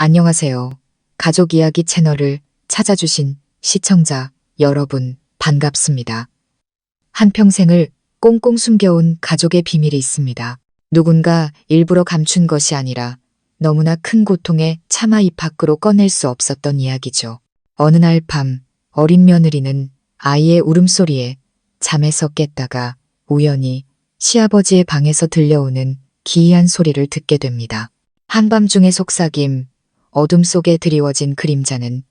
안녕하세요. 가족 이야기 채널을 찾아주신 시청자 여러분 반갑습니다. 한평생을 꽁꽁 숨겨온 가족의 비밀이 있습니다. 누군가 일부러 감춘 것이 아니라 너무나 큰 고통에 차마 입 밖으로 꺼낼 수 없었던 이야기죠. 어느 날 밤 어린 며느리는 아이의 울음소리에 잠에서 깼다가 우연히 시아버지의 방에서 들려오는 기이한 소리를 듣게 됩니다. 한밤중의 속삭임, 어둠 속에 드리워진 그림자는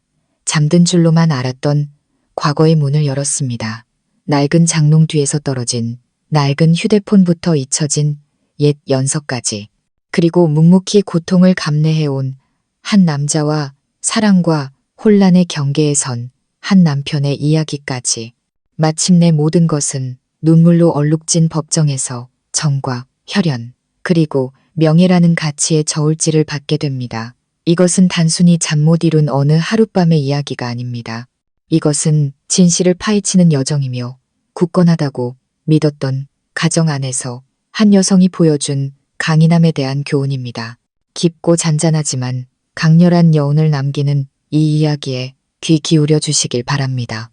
잠든 줄로만 알았던 과거의 문을 열었습니다. 낡은 장롱 뒤에서 떨어진 낡은 휴대폰부터 잊혀진 옛 연서까지, 그리고 묵묵히 고통을 감내해온 한 남자와 사랑과 혼란의 경계에 선 한 남편의 이야기까지. 마침내 모든 것은 눈물로 얼룩진 법정에서 정과 혈연, 그리고 명예라는 가치의 저울질을 받게 됩니다. 이것은 단순히 잠 못 이룬 어느 하룻밤의 이야기가 아닙니다. 이것은 진실을 파헤치는 여정이며 굳건하다고 믿었던 가정 안에서 한 여성이 보여준 강인함에 대한 교훈입니다. 깊고 잔잔하지만 강렬한 여운을 남기는 이 이야기에 귀 기울여 주시길 바랍니다.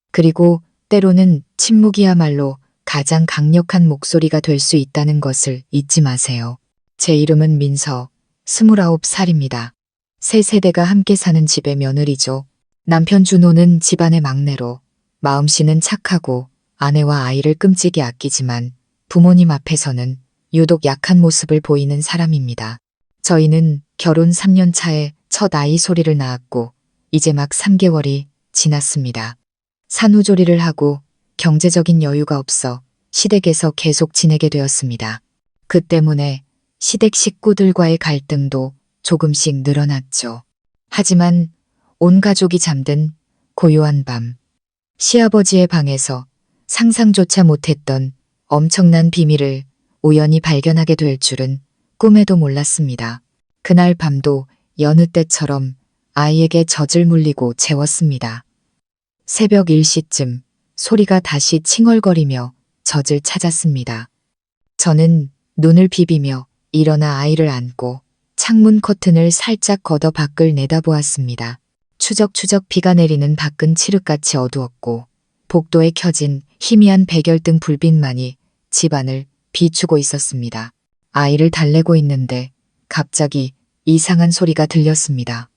그리고 때로는 침묵이야말로 가장 강력한 목소리가 될 수 있다는 것을 잊지 마세요. 제 이름은 민서, 29살입니다. 세 세대가 함께 사는 집의 며느리죠. 남편 준호는 집안의 막내로, 마음씨는 착하고 아내와 아이를 끔찍이 아끼지만 부모님 앞에서는 유독 약한 모습을 보이는 사람입니다. 저희는 결혼 3년 차에 첫 아이 소리를 낳았고 이제 막 3개월이 지났습니다. 산후조리를 하고 경제적인 여유가 없어 시댁에서 계속 지내게 되었습니다. 그 때문에 시댁 식구들과의 갈등도 조금씩 늘어났죠. 하지만 온 가족이 잠든 고요한 밤, 시아버지의 방에서 상상조차 못했던 엄청난 비밀을 우연히 발견하게 될 줄은 꿈에도 몰랐습니다. 그날 밤도 여느 때처럼 아이에게 젖을 물리고 재웠습니다. 새벽 1시쯤 소리가 다시 칭얼거리며 젖을 찾았습니다. 저는 눈을 비비며 일어나 아이를 안고 창문 커튼을 살짝 걷어 밖을 내다보았습니다. 추적추적 비가 내리는 밖은 칠흑같이 어두웠고 복도에 켜진 희미한 백열등 불빛만이 집안을 비추고 있었습니다. 아이를 달래고 있는데 갑자기 이상한 소리가 들렸습니다.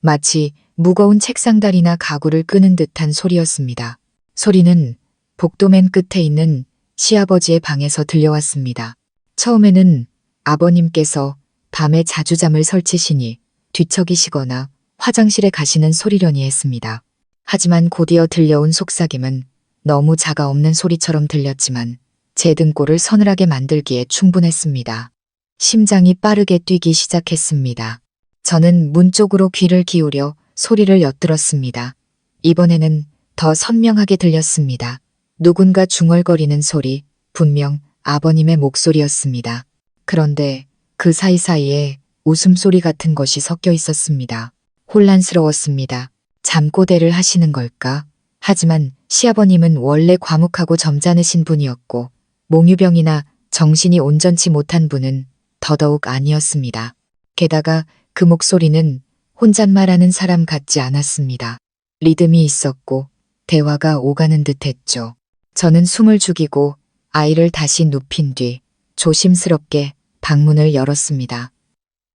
마치 무거운 책상다리나 가구를 끄는 듯한 소리였습니다. 소리는 복도 맨 끝에 있는 시아버지의 방에서 들려왔습니다. 처음에는 아버님께서 밤에 자주 잠을 설치시니 뒤척이시거나 화장실에 가시는 소리려니 했습니다. 하지만 곧이어 들려온 속삭임은 너무 자가 없는 소리처럼 들렸지만 제 등골을 서늘하게 만들기에 충분했습니다. 심장이 빠르게 뛰기 시작했습니다. 저는 문 쪽으로 귀를 기울여 소리를 엿들었습니다. 이번에는 더 선명하게 들렸습니다. 누군가 중얼거리는 소리, 분명 아버님의 목소리였습니다. 그런데 그 사이사이에 웃음소리 같은 것이 섞여 있었습니다. 혼란스러웠습니다. 잠꼬대를 하시는 걸까? 하지만 시아버님은 원래 과묵하고 점잖으신 분이었고 몽유병이나 정신이 온전치 못한 분은 더더욱 아니었습니다. 게다가 그 목소리는 혼잣말하는 사람 같지 않았습니다. 리듬이 있었고 대화가 오가는 듯했죠. 저는 숨을 죽이고 아이를 다시 눕힌 뒤 조심스럽게 방문을 열었습니다.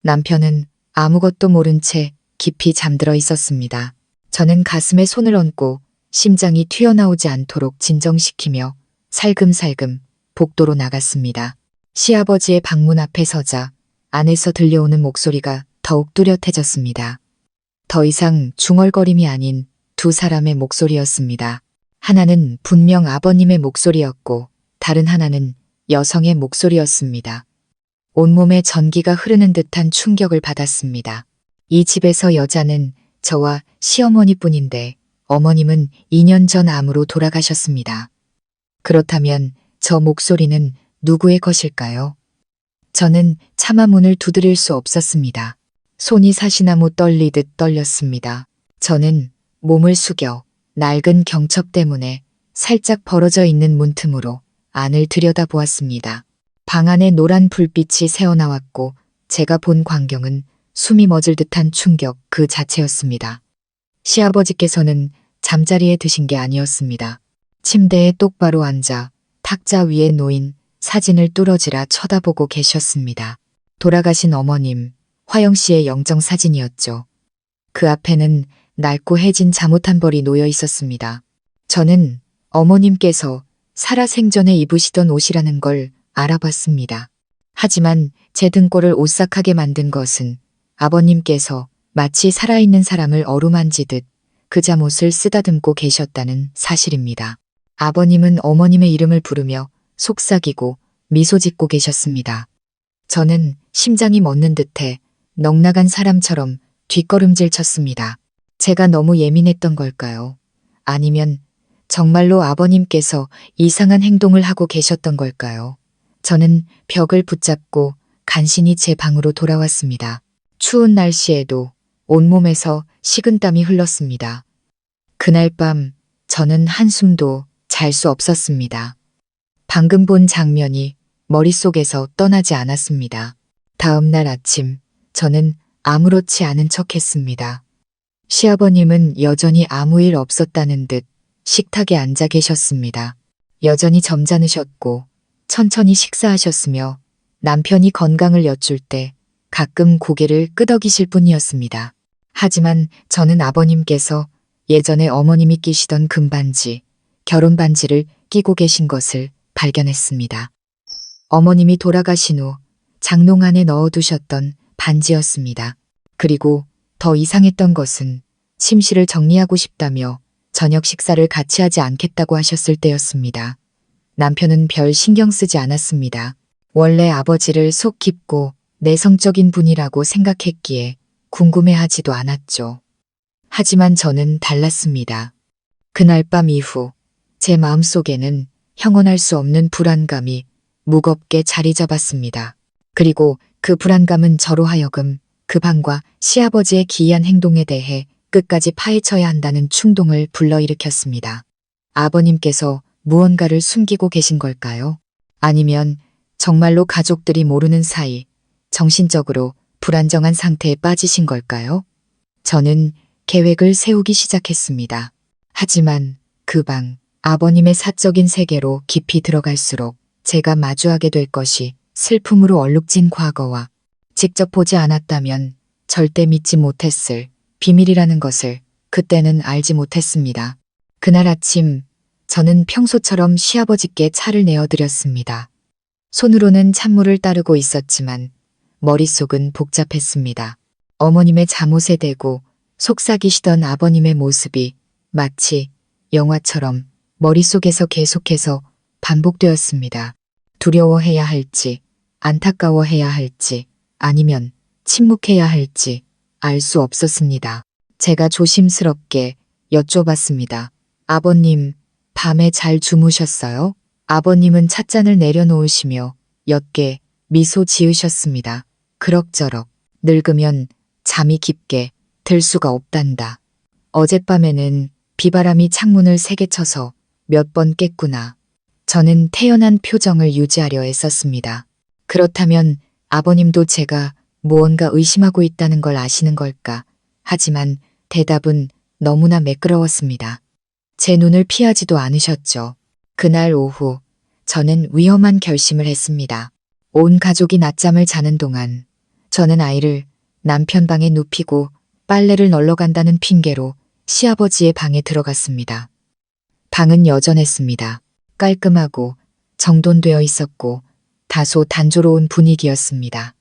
남편은 아무것도 모른 채 깊이 잠들어 있었습니다. 저는 가슴에 손을 얹고 심장이 튀어나오지 않도록 진정시키며 살금살금 복도로 나갔습니다. 시아버지의 방문 앞에 서자 안에서 들려오는 목소리가 더욱 뚜렷해졌습니다. 더 이상 중얼거림이 아닌 두 사람의 목소리였습니다. 하나는 분명 아버님의 목소리였고 다른 하나는 여성의 목소리였습니다. 온몸에 전기가 흐르는 듯한 충격을 받았습니다. 이 집에서 여자는 저와 시어머니뿐인데 어머님은 2년 전 암으로 돌아가셨습니다. 그렇다면 저 목소리는 누구의 것일까요? 저는 차마 문을 두드릴 수 없었습니다. 손이 사시나무 떨리듯 떨렸습니다. 저는 몸을 숙여 낡은 경첩 때문에 살짝 벌어져 있는 문틈으로 안을 들여다보았습니다. 방 안에 노란 불빛이 새어나왔고 제가 본 광경은 숨이 멎을 듯한 충격 그 자체였습니다. 시아버지께서는 잠자리에 드신 게 아니었습니다. 침대에 똑바로 앉아 탁자 위에 놓인 사진을 뚫어지라 쳐다보고 계셨습니다. 돌아가신 어머님, 화영 씨의 영정 사진이었죠. 그 앞에는 낡고 해진 잠옷 한 벌이 놓여 있었습니다. 저는 어머님께서 살아생전에 입으시던 옷이라는 걸 알아봤습니다. 하지만 제 등골을 오싹하게 만든 것은 아버님께서 마치 살아있는 사람을 어루만지듯 그 잠옷을 쓰다듬고 계셨다는 사실입니다. 아버님은 어머님의 이름을 부르며 속삭이고 미소 짓고 계셨습니다. 저는 심장이 멎는 듯해 넋나간 사람처럼 뒷걸음질 쳤습니다. 제가 너무 예민했던 걸까요? 아니면 정말로 아버님께서 이상한 행동을 하고 계셨던 걸까요? 저는 벽을 붙잡고 간신히 제 방으로 돌아왔습니다. 추운 날씨에도 온몸에서 식은땀이 흘렀습니다. 그날 밤 저는 한숨도 잘 수 없었습니다. 방금 본 장면이 머릿속에서 떠나지 않았습니다. 다음 날 아침 저는 아무렇지 않은 척 했습니다. 시아버님은 여전히 아무 일 없었다는 듯 식탁에 앉아 계셨습니다. 여전히 점잖으셨고 천천히 식사하셨으며 남편이 건강을 여쭐 때 가끔 고개를 끄덕이실 뿐이었습니다. 하지만 저는 아버님께서 예전에 어머님이 끼시던 금반지, 결혼반지를 끼고 계신 것을 발견했습니다. 어머님이 돌아가신 후 장롱 안에 넣어두셨던 반지였습니다. 그리고 더 이상했던 것은 침실을 정리하고 싶다며 저녁 식사를 같이 하지 않겠다고 하셨을 때였습니다. 남편은 별 신경 쓰지 않았습니다. 원래 아버지를 속 깊고 내성적인 분이라고 생각했기에 궁금해하지도 않았죠. 하지만 저는 달랐습니다. 그날 밤 이후 제 마음속에는 형언할 수 없는 불안감이 무겁게 자리 잡았습니다. 그리고 그 불안감은 저로 하여금 그 방과 시아버지의 기이한 행동에 대해 끝까지 파헤쳐야 한다는 충동을 불러일으켰습니다. 아버님께서 무언가를 숨기고 계신 걸까요? 아니면 정말로 가족들이 모르는 사이 정신적으로 불안정한 상태에 빠지신 걸까요? 저는 계획을 세우기 시작했습니다. 하지만 그 방, 아버님의 사적인 세계로 깊이 들어갈수록 제가 마주하게 될 것이 슬픔으로 얼룩진 과거와 직접 보지 않았다면 절대 믿지 못했을 비밀이라는 것을 그때는 알지 못했습니다. 그날 아침 저는 평소처럼 시아버지께 차를 내어드렸습니다. 손으로는 찬물을 따르고 있었지만 머릿속은 복잡했습니다. 어머님의 잠옷에 대고 속삭이시던 아버님의 모습이 마치 영화처럼 머릿속에서 계속해서 반복되었습니다. 두려워해야 할지, 안타까워해야 할지, 아니면 침묵해야 할지 알 수 없었습니다. 제가 조심스럽게 여쭤봤습니다. 아버님, 밤에 잘 주무셨어요? 아버님은 찻잔을 내려놓으시며 옅게 미소 지으셨습니다. 그럭저럭 늙으면 잠이 깊게 들 수가 없단다. 어젯밤에는 비바람이 창문을 세게 쳐서 몇 번 깼구나. 저는 태연한 표정을 유지하려 애썼습니다. 그렇다면 아버님도 제가 무언가 의심하고 있다는 걸 아시는 걸까? 하지만 대답은 너무나 매끄러웠습니다. 제 눈을 피하지도 않으셨죠. 그날 오후 저는 위험한 결심을 했습니다. 온 가족이 낮잠을 자는 동안 저는 아이를 남편 방에 눕히고 빨래를 널러 간다는 핑계로 시아버지의 방에 들어갔습니다. 방은 여전했습니다. 깔끔하고 정돈되어 있었고 다소 단조로운 분위기였습니다.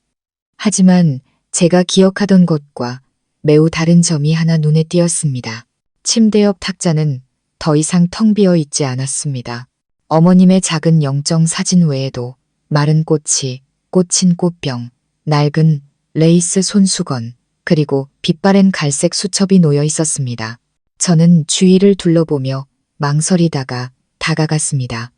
하지만 제가 기억하던 것과 매우 다른 점이 하나 눈에 띄었습니다. 침대 옆 탁자는 더 이상 텅 비어 있지 않았습니다. 어머님의 작은 영정 사진 외에도 마른 꽃이 꽂힌 꽃병, 낡은 레이스 손수건, 그리고 빛바랜 갈색 수첩이 놓여 있었습니다. 저는 주위를 둘러보며 망설이다가 다가갔습니다.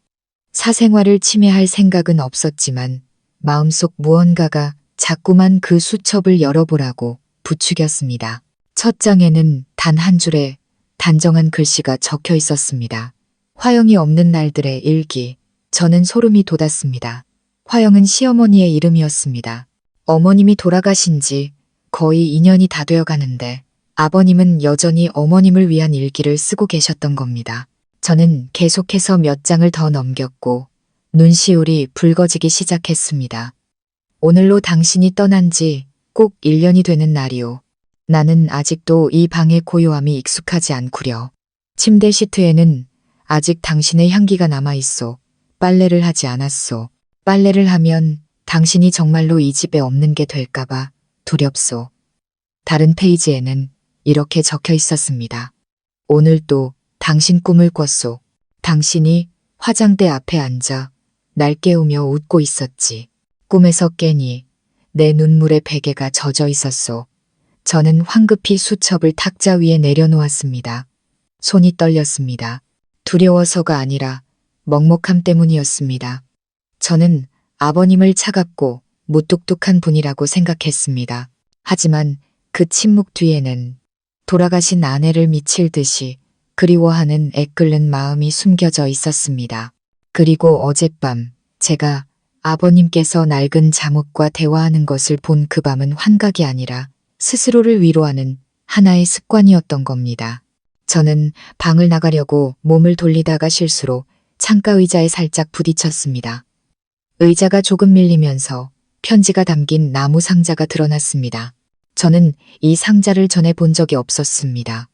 사생활을 침해할 생각은 없었지만 마음속 무언가가 자꾸만 그 수첩을 열어보라고 부추겼습니다. 첫 장에는 단 한 줄의 단정한 글씨가 적혀 있었습니다. 화영이 없는 날들의 일기. 저는 소름이 돋았습니다. 화영은 시어머니의 이름이었습니다. 어머님이 돌아가신 지 거의 2년이 다 되어 가는데 아버님은 여전히 어머님을 위한 일기를 쓰고 계셨던 겁니다. 저는 계속해서 몇 장을 더 넘겼고 눈시울이 붉어지기 시작했습니다. 오늘로 당신이 떠난 지 꼭 1년이 되는 날이오. 나는 아직도 이 방의 고요함이 익숙하지 않구려. 침대 시트에는 아직 당신의 향기가 남아있소. 빨래를 하지 않았소. 빨래를 하면 당신이 정말로 이 집에 없는 게 될까봐 두렵소. 다른 페이지에는 이렇게 적혀 있었습니다. 오늘 또 당신 꿈을 꿨소. 당신이 화장대 앞에 앉아 날 깨우며 웃고 있었지. 꿈에서 깨니 내 눈물의 베개가 젖어 있었소. 저는 황급히 수첩을 탁자 위에 내려놓았습니다. 손이 떨렸습니다. 두려워서가 아니라 먹먹함 때문이었습니다. 저는 아버님을 차갑고 무뚝뚝한 분이라고 생각했습니다. 하지만 그 침묵 뒤에는 돌아가신 아내를 미칠 듯이 그리워하는 애끓는 마음이 숨겨져 있었습니다. 그리고 어젯밤 제가 아버님께서 낡은 잠옷과 대화하는 것을 본 그 밤은 환각이 아니라 스스로를 위로하는 하나의 습관이었던 겁니다. 저는 방을 나가려고 몸을 돌리다가 실수로 창가 의자에 살짝 부딪혔습니다. 의자가 조금 밀리면서 편지가 담긴 나무 상자가 드러났습니다. 저는 이 상자를 전에 본 적이 없었습니다.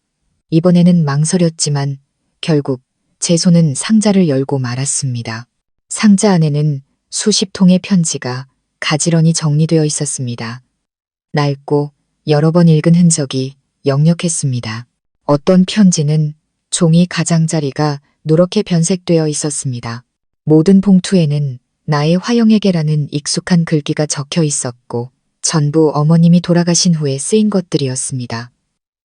이번에는 망설였지만 결국 제 손은 상자를 열고 말았습니다. 상자 안에는 수십 통의 편지가 가지런히 정리되어 있었습니다. 낡고 여러 번 읽은 흔적이 역력했습니다. 어떤 편지는 종이 가장자리가 누렇게 변색되어 있었습니다. 모든 봉투에는 나의 화영에게라는 익숙한 글귀가 적혀 있었고 전부 어머님이 돌아가신 후에 쓰인 것들이었습니다.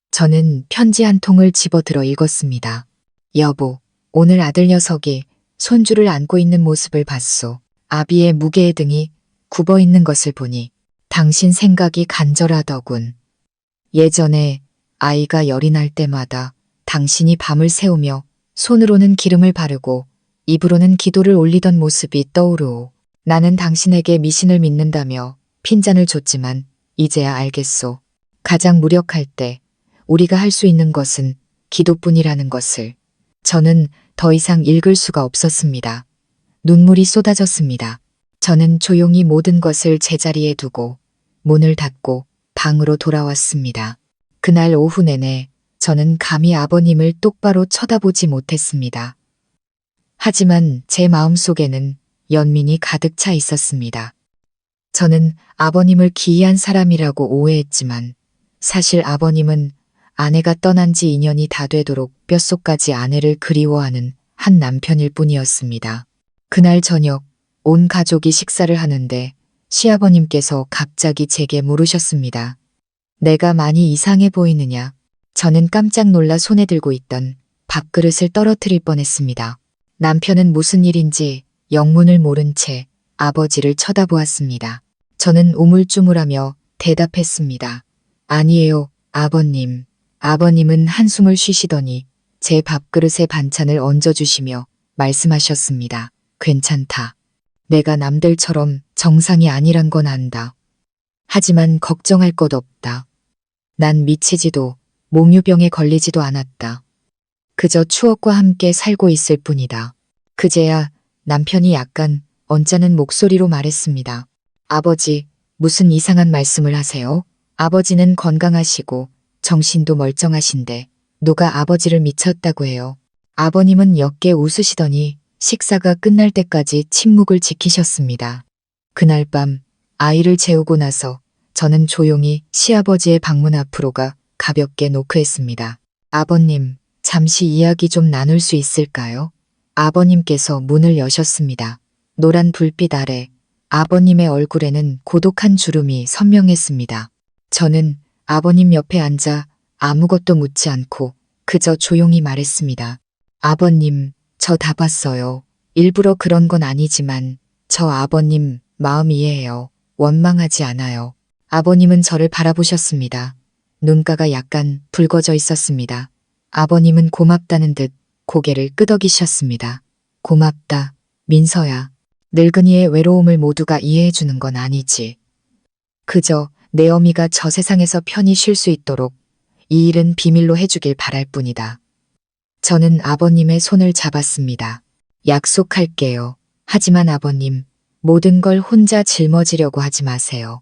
저는 편지 한 통을 집어들어 읽었습니다. 여보, 오늘 아들 녀석이 손주를 안고 있는 모습을 봤소. 아비의 무게의 등이 굽어 있는 것을 보니 당신 생각이 간절하더군. 예전에 아이가 열이 날 때마다 당신이 밤을 새우며 손으로는 기름을 바르고 입으로는 기도를 올리던 모습이 떠오르오. 나는 당신에게 미신을 믿는다며 핀잔을 줬지만 이제야 알겠소. 가장 무력할 때 우리가 할 수 있는 것은 기도뿐이라는 것을. 저는 더 이상 읽을 수가 없었습니다. 눈물이 쏟아졌습니다. 저는 조용히 모든 것을 제자리에 두고 문을 닫고 방으로 돌아왔습니다. 그날 오후 내내 저는 감히 아버님을 똑바로 쳐다보지 못했습니다. 하지만 제 마음속에는 연민이 가득 차 있었습니다. 저는 아버님을 기이한 사람이라고 오해했지만 사실 아버님은 아내가 떠난 지 2년이 다 되도록 뼛속까지 아내를 그리워하는 한 남편일 뿐이었습니다. 그날 저녁 온 가족이 식사를 하는데 시아버님께서 갑자기 제게 물으셨습니다. 내가 많이 이상해 보이느냐? 저는 깜짝 놀라 손에 들고 있던 밥그릇을 떨어뜨릴 뻔했습니다. 남편은 무슨 일인지 영문을 모른 채 아버지를 쳐다보았습니다. 저는 우물쭈물하며 대답했습니다. 아니에요, 아버님. 아버님은 한숨을 쉬시더니 제 밥그릇에 반찬을 얹어주시며 말씀하셨습니다. 괜찮다. 내가 남들처럼 정상이 아니란 건 안다. 하지만 걱정할 것 없다. 난 미치지도 몽유병에 걸리지도 않았다. 그저 추억과 함께 살고 있을 뿐이다. 그제야 남편이 약간 언짢은 목소리로 말했습니다. 아버지, 무슨 이상한 말씀을 하세요? 아버지는 건강하시고 정신도 멀쩡하신데 누가 아버지를 미쳤다고 해요. 아버님은 옅게 웃으시더니 식사가 끝날 때까지 침묵을 지키셨습니다. 그날 밤 아이를 재우고 나서 저는 조용히 시아버지의 방문 앞으로 가 가볍게 노크했습니다. 아버님, 잠시 이야기 좀 나눌 수 있을까요? 아버님께서 문을 여셨습니다. 노란 불빛 아래 아버님의 얼굴에는 고독한 주름이 선명했습니다. 저는 아버님 옆에 앉아 아무것도 묻지 않고 그저 조용히 말했습니다. 아버님, 저 다 봤어요. 일부러 그런 건 아니지만 저 아버님 마음 이해해요. 원망하지 않아요. 아버님은 저를 바라보셨습니다. 눈가가 약간 붉어져 있었습니다. 아버님은 고맙다는 듯 고개를 끄덕이셨습니다. 고맙다, 민서야. 늙은이의 외로움을 모두가 이해해주는 건 아니지. 그저 내 어미가 저 세상에서 편히 쉴 수 있도록 이 일은 비밀로 해주길 바랄 뿐이다. 저는 아버님의 손을 잡았습니다. 약속할게요. 하지만 아버님, 모든 걸 혼자 짊어지려고 하지 마세요.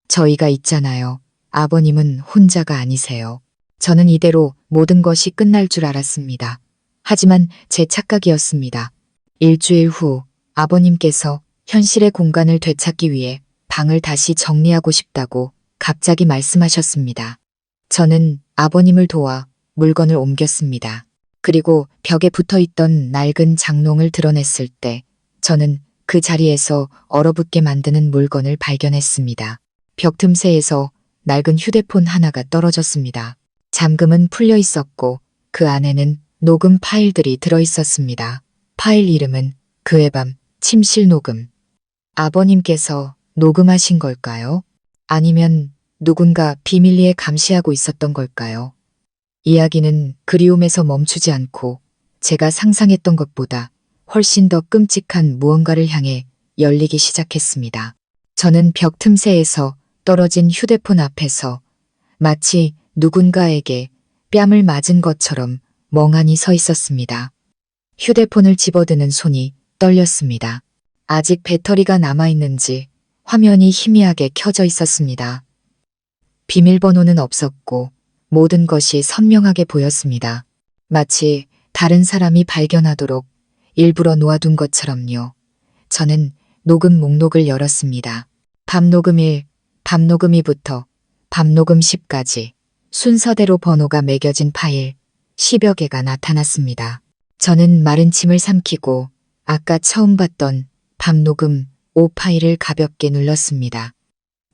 저희가 있잖아요. 아버님은 혼자가 아니세요. 저는 이대로 모든 것이 끝날 줄 알았습니다. 하지만 제 착각이었습니다. 일주일 후 아버님께서 현실의 공간을 되찾기 위해 방을 다시 정리하고 싶다고 갑자기 말씀하셨습니다. 저는 아버님을 도와 물건을 옮겼습니다. 그리고 벽에 붙어 있던 낡은 장롱을 드러냈을 때 저는 그 자리에서 얼어붙게 만드는 물건을 발견했습니다. 벽 틈새에서 낡은 휴대폰 하나가 떨어졌습니다. 잠금은 풀려 있었고 그 안에는 녹음 파일들이 들어 있었습니다. 파일 이름은 그의 밤 침실 녹음. 아버님께서 녹음하신 걸까요? 아니면 누군가 비밀리에 감시하고 있었던 걸까요? 이야기는 그리움에서 멈추지 않고 제가 상상했던 것보다 훨씬 더 끔찍한 무언가를 향해 열리기 시작했습니다. 저는 벽 틈새에서 떨어진 휴대폰 앞에서 마치 누군가에게 뺨을 맞은 것처럼 멍하니 서 있었습니다. 휴대폰을 집어드는 손이 떨렸습니다. 아직 배터리가 남아있는지 화면이 희미하게 켜져 있었습니다. 비밀번호는 없었고 모든 것이 선명하게 보였습니다. 마치 다른 사람이 발견하도록 일부러 놓아둔 것처럼요. 저는 녹음 목록을 열었습니다. 밤녹음 1, 밤녹음 2부터 밤녹음 10까지 순서대로 번호가 매겨진 파일 10여 개가 나타났습니다. 저는 마른 침을 삼키고 아까 처음 봤던 밤녹음 5 파일을 가볍게 눌렀습니다.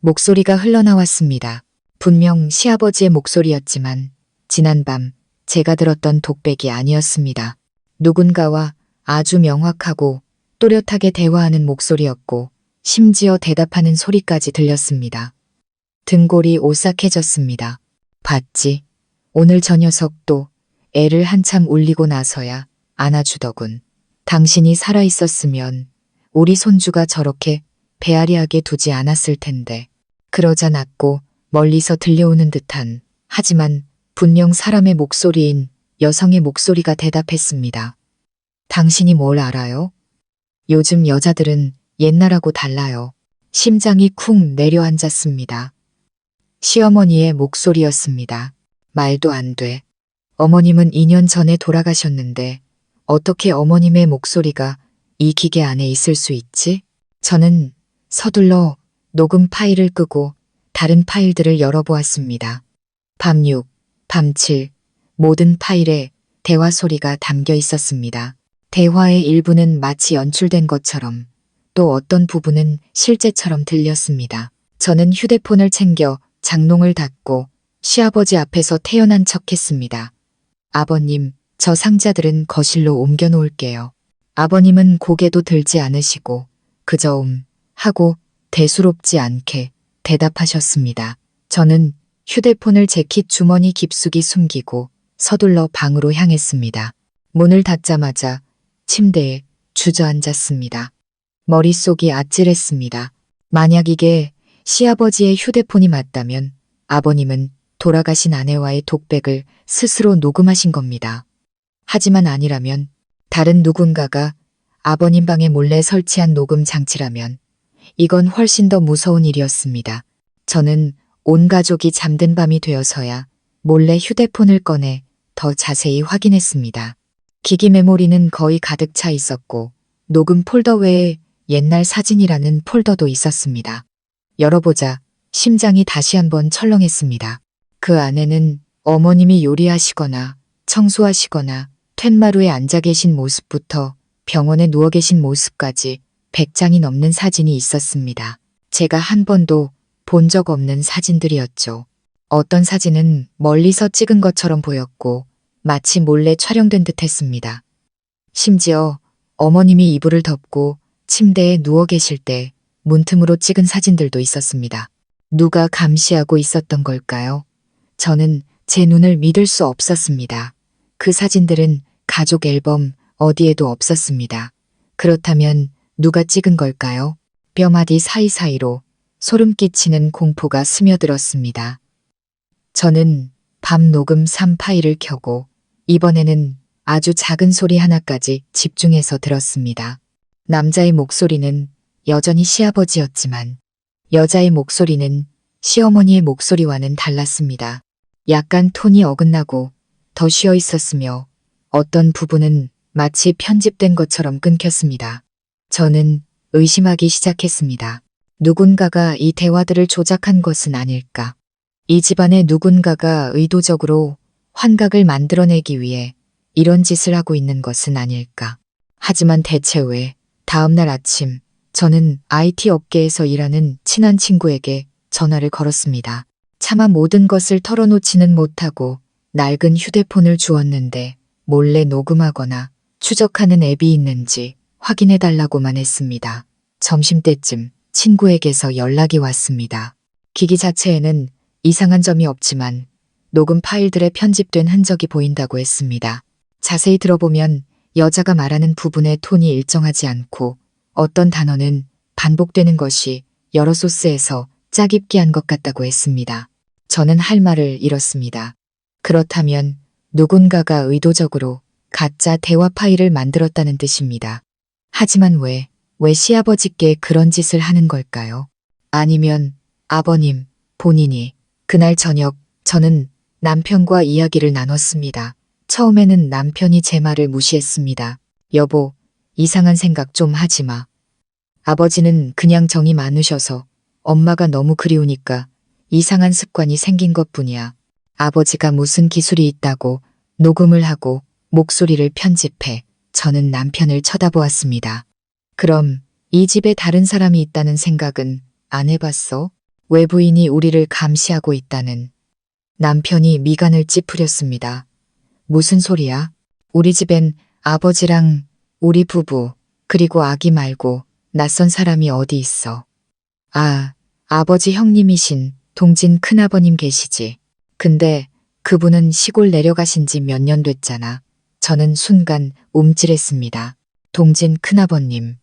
목소리가 흘러나왔습니다. 분명 시아버지의 목소리였지만 지난밤 제가 들었던 독백이 아니었습니다. 누군가와 아주 명확하고 또렷하게 대화하는 목소리였고 심지어 대답하는 소리까지 들렸습니다. 등골이 오싹해졌습니다. 봤지? 오늘 저 녀석도 애를 한참 울리고 나서야 안아주더군. 당신이 살아있었으면 우리 손주가 저렇게 배아리하게 두지 않았을 텐데. 그러자 낮고 멀리서 들려오는 듯한 하지만 분명 사람의 목소리인 여성의 목소리가 대답했습니다. 당신이 뭘 알아요? 요즘 여자들은 옛날하고 달라요. 심장이 쿵 내려앉았습니다. 시어머니의 목소리였습니다. 말도 안 돼. 어머님은 2년 전에 돌아가셨는데 어떻게 어머님의 목소리가 이 기계 안에 있을 수 있지? 저는 서둘러 녹음 파일을 끄고 다른 파일들을 열어보았습니다. 밤 6, 밤 7, 모든 파일에 대화 소리가 담겨 있었습니다. 대화의 일부는 마치 연출된 것처럼 또 어떤 부분은 실제처럼 들렸습니다. 저는 휴대폰을 챙겨 장롱을 닫고 시아버지 앞에서 태연한 척했습니다. 아버님, 저 상자들은 거실로 옮겨 놓을게요. 아버님은 고개도 들지 않으시고 그저 하고 대수롭지 않게 대답하셨습니다. 저는 휴대폰을 재킷 주머니 깊숙이 숨기고 서둘러 방으로 향했습니다. 문을 닫자마자 침대에 주저앉았습니다. 머릿속이 아찔했습니다. 만약 이게 시아버지의 휴대폰이 맞다면 아버님은 돌아가신 아내와의 독백을 스스로 녹음하신 겁니다. 하지만 아니라면 다른 누군가가 아버님 방에 몰래 설치한 녹음 장치라면 이건 훨씬 더 무서운 일이었습니다. 저는 온 가족이 잠든 밤이 되어서야 몰래 휴대폰을 꺼내 더 자세히 확인했습니다. 기기 메모리는 거의 가득 차 있었고 녹음 폴더 외에 옛날 사진이라는 폴더도 있었습니다. 열어보자 심장이 다시 한번 철렁했습니다. 그 안에는 어머님이 요리하시거나 청소하시거나 툇마루에 앉아 계신 모습부터 병원에 누워 계신 모습까지 100장이 넘는 사진이 있었습니다. 제가 한 번도 본 적 없는 사진들이었죠. 어떤 사진은 멀리서 찍은 것처럼 보였고 마치 몰래 촬영된 듯 했습니다. 심지어 어머님이 이불을 덮고 침대에 누워 계실 때 문틈으로 찍은 사진들도 있었습니다. 누가 감시하고 있었던 걸까요? 저는 제 눈을 믿을 수 없었습니다. 그 사진들은 가족 앨범 어디에도 없었습니다. 그렇다면 누가 찍은 걸까요? 뼈마디 사이사이로 소름 끼치는 공포가 스며들었습니다. 저는 밤 녹음 3 파일을 켜고 이번에는 아주 작은 소리 하나까지 집중해서 들었습니다. 남자의 목소리는 여전히 시아버지였지만 여자의 목소리는 시어머니의 목소리와는 달랐습니다. 약간 톤이 어긋나고 더 쉬어 있었으며 어떤 부분은 마치 편집된 것처럼 끊겼습니다. 저는 의심하기 시작했습니다. 누군가가 이 대화들을 조작한 것은 아닐까? 이 집안의 누군가가 의도적으로 환각을 만들어내기 위해 이런 짓을 하고 있는 것은 아닐까? 하지만 대체 왜? 다음날 아침 저는 IT 업계에서 일하는 친한 친구에게 전화를 걸었습니다. 차마 모든 것을 털어놓지는 못하고 낡은 휴대폰을 주었는데 몰래 녹음하거나 추적하는 앱이 있는지 확인해달라고만 했습니다. 점심때쯤 친구에게서 연락이 왔습니다. 기기 자체에는 이상한 점이 없지만 녹음 파일들에 편집된 흔적이 보인다고 했습니다. 자세히 들어보면 여자가 말하는 부분의 톤이 일정하지 않고 어떤 단어는 반복되는 것이 여러 소스에서 짜깁기한 것 같다고 했습니다. 저는 할 말을 잃었습니다. 그렇다면 누군가가 의도적으로 가짜 대화 파일을 만들었다는 뜻입니다. 하지만 왜 시아버지께 그런 짓을 하는 걸까요? 아니면 아버님 본인이 그날 저녁 저는 남편과 이야기를 나눴습니다. 처음에는 남편이 제 말을 무시했습니다. 여보, 이상한 생각 좀 하지 마. 아버지는 그냥 정이 많으셔서 엄마가 너무 그리우니까 이상한 습관이 생긴 것뿐이야. 아버지가 무슨 기술이 있다고 녹음을 하고 목소리를 편집해. 저는 남편을 쳐다보았습니다. 그럼 이 집에 다른 사람이 있다는 생각은 안 해봤어? 외부인이 우리를 감시하고 있다는. 남편이 미간을 찌푸렸습니다. 무슨 소리야? 우리 집엔 아버지랑 우리 부부 그리고 아기 말고 낯선 사람이 어디 있어. 아, 아버지 형님이신 동진 큰아버님 계시지. 근데 그분은 시골 내려가신 지 몇 년 됐잖아. 저는 순간 움찔했습니다. 동진 큰아버님.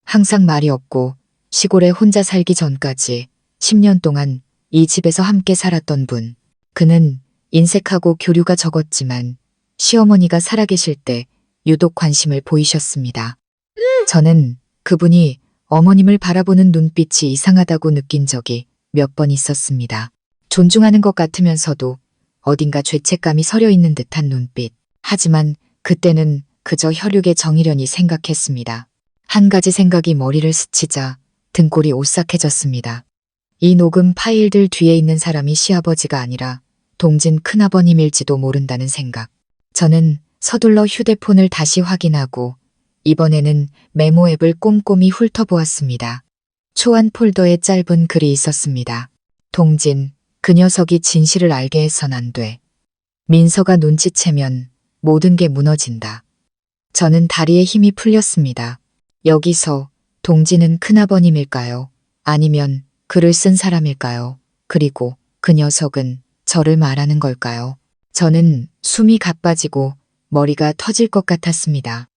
항상 말이 없고 시골에 혼자 살기 전까지 10년 동안 이 집에서 함께 살았던 분. 그는 인색하고 교류가 적었지만 시어머니가 살아계실 때 유독 관심을 보이셨습니다. 저는 그분이 어머님을 바라보는 눈빛이 이상하다고 느낀 적이 몇 번 있었습니다. 존중하는 것 같으면서도 어딘가 죄책감이 서려 있는 듯한 눈빛. 하지만 그때는 그저 혈육의 정이려니 생각했습니다. 한 가지 생각이 머리를 스치자 등골이 오싹해졌습니다. 이 녹음 파일들 뒤에 있는 사람이 시아버지가 아니라 동진 큰아버님일지도 모른다는 생각. 저는 서둘러 휴대폰을 다시 확인하고 이번에는 메모 앱을 꼼꼼히 훑어보았습니다. 초안 폴더에 짧은 글이 있었습니다. 동진, 그 녀석이 진실을 알게 해선 안 돼. 민서가 눈치채면 모든 게 무너진다. 저는 다리에 힘이 풀렸습니다. 여기서 동진은 큰아버님일까요? 아니면 글을 쓴 사람일까요? 그리고 그 녀석은 저를 말하는 걸까요? 저는 숨이 가빠지고 머리가 터질 것 같았습니다.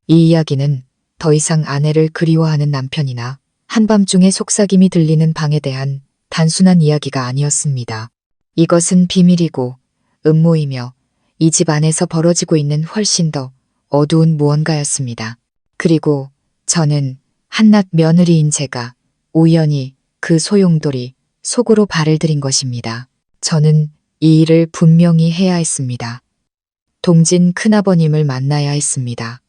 이 이야기는 더 이상 아내를 그리워하는 남편이나 한밤중에 속삭임이 들리는 방에 대한 단순한 이야기가 아니었습니다. 이것은 비밀이고 음모이며 이 집 안에서 벌어지고 있는 훨씬 더 어두운 무언가였습니다. 그리고 저는 한낱 며느리인 제가 우연히 그 소용돌이 속으로 발을 들인 것입니다. 저는 이 일을 분명히 해야 했습니다. 동진 큰아버님을 만나야 했습니다.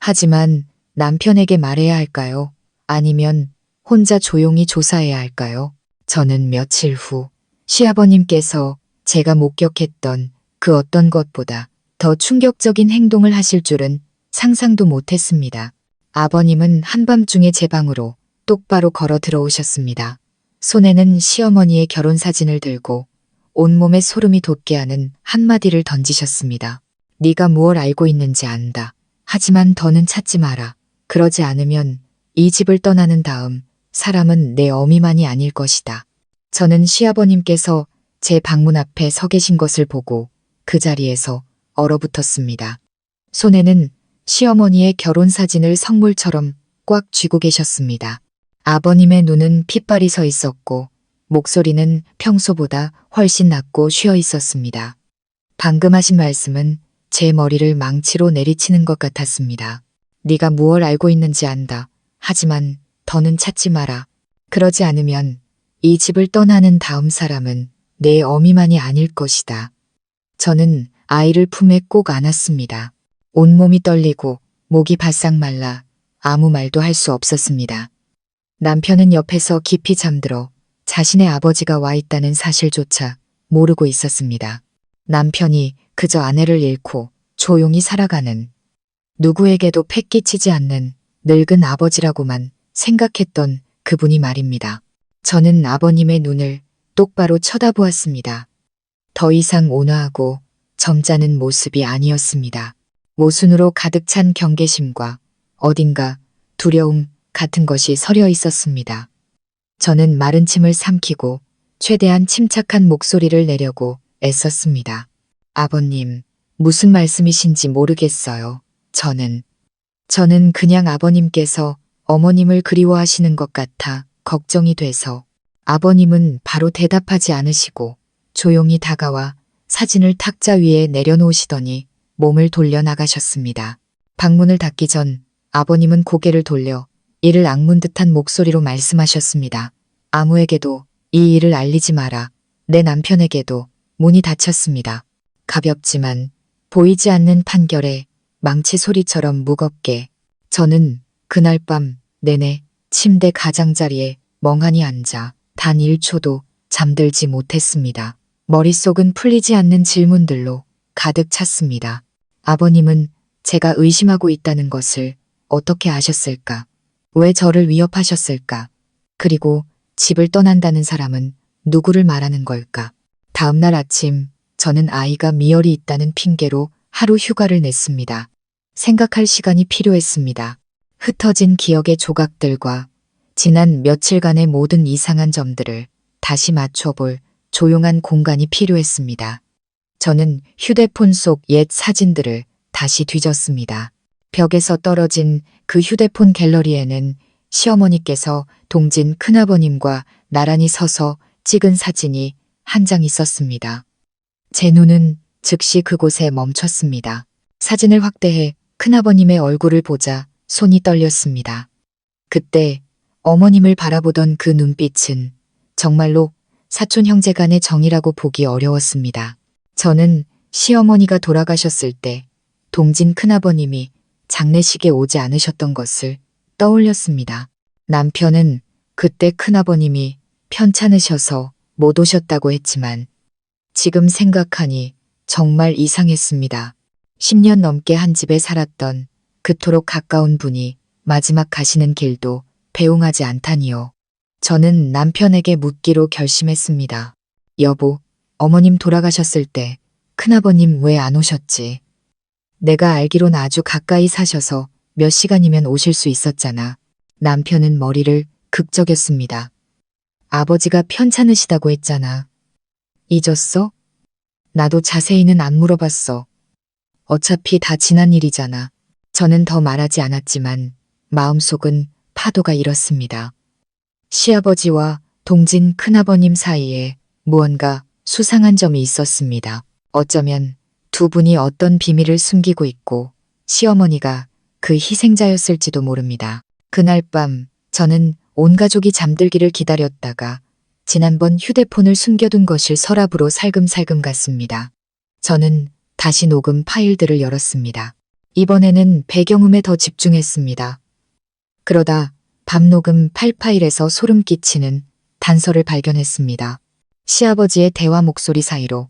하지만 남편에게 말해야 할까요? 아니면 혼자 조용히 조사해야 할까요? 저는 며칠 후 시아버님께서 제가 목격했던 그 어떤 것보다 더 충격적인 행동을 하실 줄은 상상도 못했습니다. 아버님은 한밤중에 제 방으로 똑바로 걸어 들어오셨습니다. 손에는 시어머니의 결혼 사진을 들고 온몸에 소름이 돋게 하는 한마디를 던지셨습니다. 네가 무얼 알고 있는지 안다. 하지만 더는 찾지 마라. 그러지 않으면 이 집을 떠나는 다음 사람은 내 어미만이 아닐 것이다. 저는 시아버님께서 제 방문 앞에 서 계신 것을 보고 그 자리에서 얼어붙었습니다. 손에는 시어머니의 결혼 사진을 성물처럼 꽉 쥐고 계셨습니다. 아버님의 눈은 핏발이 서 있었고 목소리는 평소보다 훨씬 낮고 쉬어 있었습니다. 방금 하신 말씀은 제 머리를 망치로 내리치는 것 같았습니다. 네가 무얼 알고 있는지 안다. 하지만 더는 찾지 마라. 그러지 않으면 이 집을 떠나는 다음 사람은 내 어미만이 아닐 것이다. 저는 아이를 품에 꼭 안았습니다. 온몸이 떨리고 목이 바싹 말라 아무 말도 할 수 없었습니다. 남편은 옆에서 깊이 잠들어 자신의 아버지가 와 있다는 사실조차 모르고 있었습니다. 남편이 그저 아내를 잃고 조용히 살아가는, 누구에게도 패끼치지 않는 늙은 아버지라고만 생각했던 그분이 말입니다. 저는 아버님의 눈을 똑바로 쳐다보았습니다. 더 이상 온화하고 점잖은 모습이 아니었습니다. 모순으로 가득 찬 경계심과 어딘가 두려움 같은 것이 서려 있었습니다. 저는 마른 침을 삼키고 최대한 침착한 목소리를 내려고 애썼습니다. 아버님, 무슨 말씀이신지 모르겠어요. 저는 그냥 아버님께서 어머님을 그리워하시는 것 같아 걱정이 돼서. 아버님은 바로 대답하지 않으시고 조용히 다가와 사진을 탁자 위에 내려놓으시더니 몸을 돌려 나가셨습니다. 방문을 닫기 전 아버님은 고개를 돌려 이를 악문 듯한 목소리로 말씀하셨습니다. 아무에게도 이 일을 알리지 마라. 내 남편에게도 문이 닫혔습니다. 가볍지만 보이지 않는 판결에 망치 소리처럼 무겁게. 저는 그날 밤 내내 침대 가장자리에 멍하니 앉아 단 1초도 잠들지 못했습니다. 머릿속은 풀리지 않는 질문들로 가득 찼습니다. 아버님은 제가 의심하고 있다는 것을 어떻게 아셨을까? 왜 저를 위협하셨을까? 그리고 집을 떠난다는 사람은 누구를 말하는 걸까? 다음 날 아침 저는 아이가 미열이 있다는 핑계로 하루 휴가를 냈습니다. 생각할 시간이 필요했습니다. 흩어진 기억의 조각들과 지난 며칠간의 모든 이상한 점들을 다시 맞춰볼 조용한 공간이 필요했습니다. 저는 휴대폰 속 옛 사진들을 다시 뒤졌습니다. 벽에서 떨어진 그 휴대폰 갤러리에는 시어머니께서 동진 큰아버님과 나란히 서서 찍은 사진이 한 장 있었습니다. 제 눈은 즉시 그곳에 멈췄습니다. 사진을 확대해 큰아버님의 얼굴을 보자 손이 떨렸습니다. 그때 어머님을 바라보던 그 눈빛은 정말로 사촌 형제 간의 정이라고 보기 어려웠습니다. 저는 시어머니가 돌아가셨을 때 동진 큰아버님이 장례식에 오지 않으셨던 것을 떠올렸습니다. 남편은 그때 큰아버님이 편찮으셔서 못 오셨다고 했지만 지금 생각하니 정말 이상했습니다. 10년 넘게 한 집에 살았던 그토록 가까운 분이 마지막 가시는 길도 배웅하지 않다니요. 저는 남편에게 묻기로 결심했습니다. 여보, 어머님 돌아가셨을 때 큰아버님 왜 안 오셨지? 내가 알기론 아주 가까이 사셔서 몇 시간이면 오실 수 있었잖아. 남편은 머리를 극적였습니다. 아버지가 편찮으시다고 했잖아. 잊었어? 나도 자세히는 안 물어봤어. 어차피 다 지난 일이잖아. 저는 더 말하지 않았지만 마음속은 파도가 일었습니다. 시아버지와 동진 큰아버님 사이에 무언가 수상한 점이 있었습니다. 어쩌면 두 분이 어떤 비밀을 숨기고 있고 시어머니가 그 희생자였을지도 모릅니다. 그날 밤 저는 온 가족이 잠들기를 기다렸다가 지난번 휴대폰을 숨겨둔 것을 서랍으로 살금살금 갔습니다. 저는 다시 녹음 파일들을 열었습니다. 이번에는 배경음에 더 집중했습니다. 그러다 밤 녹음 8파일에서 소름 끼치는 단서를 발견했습니다. 시아버지의 대화 목소리 사이로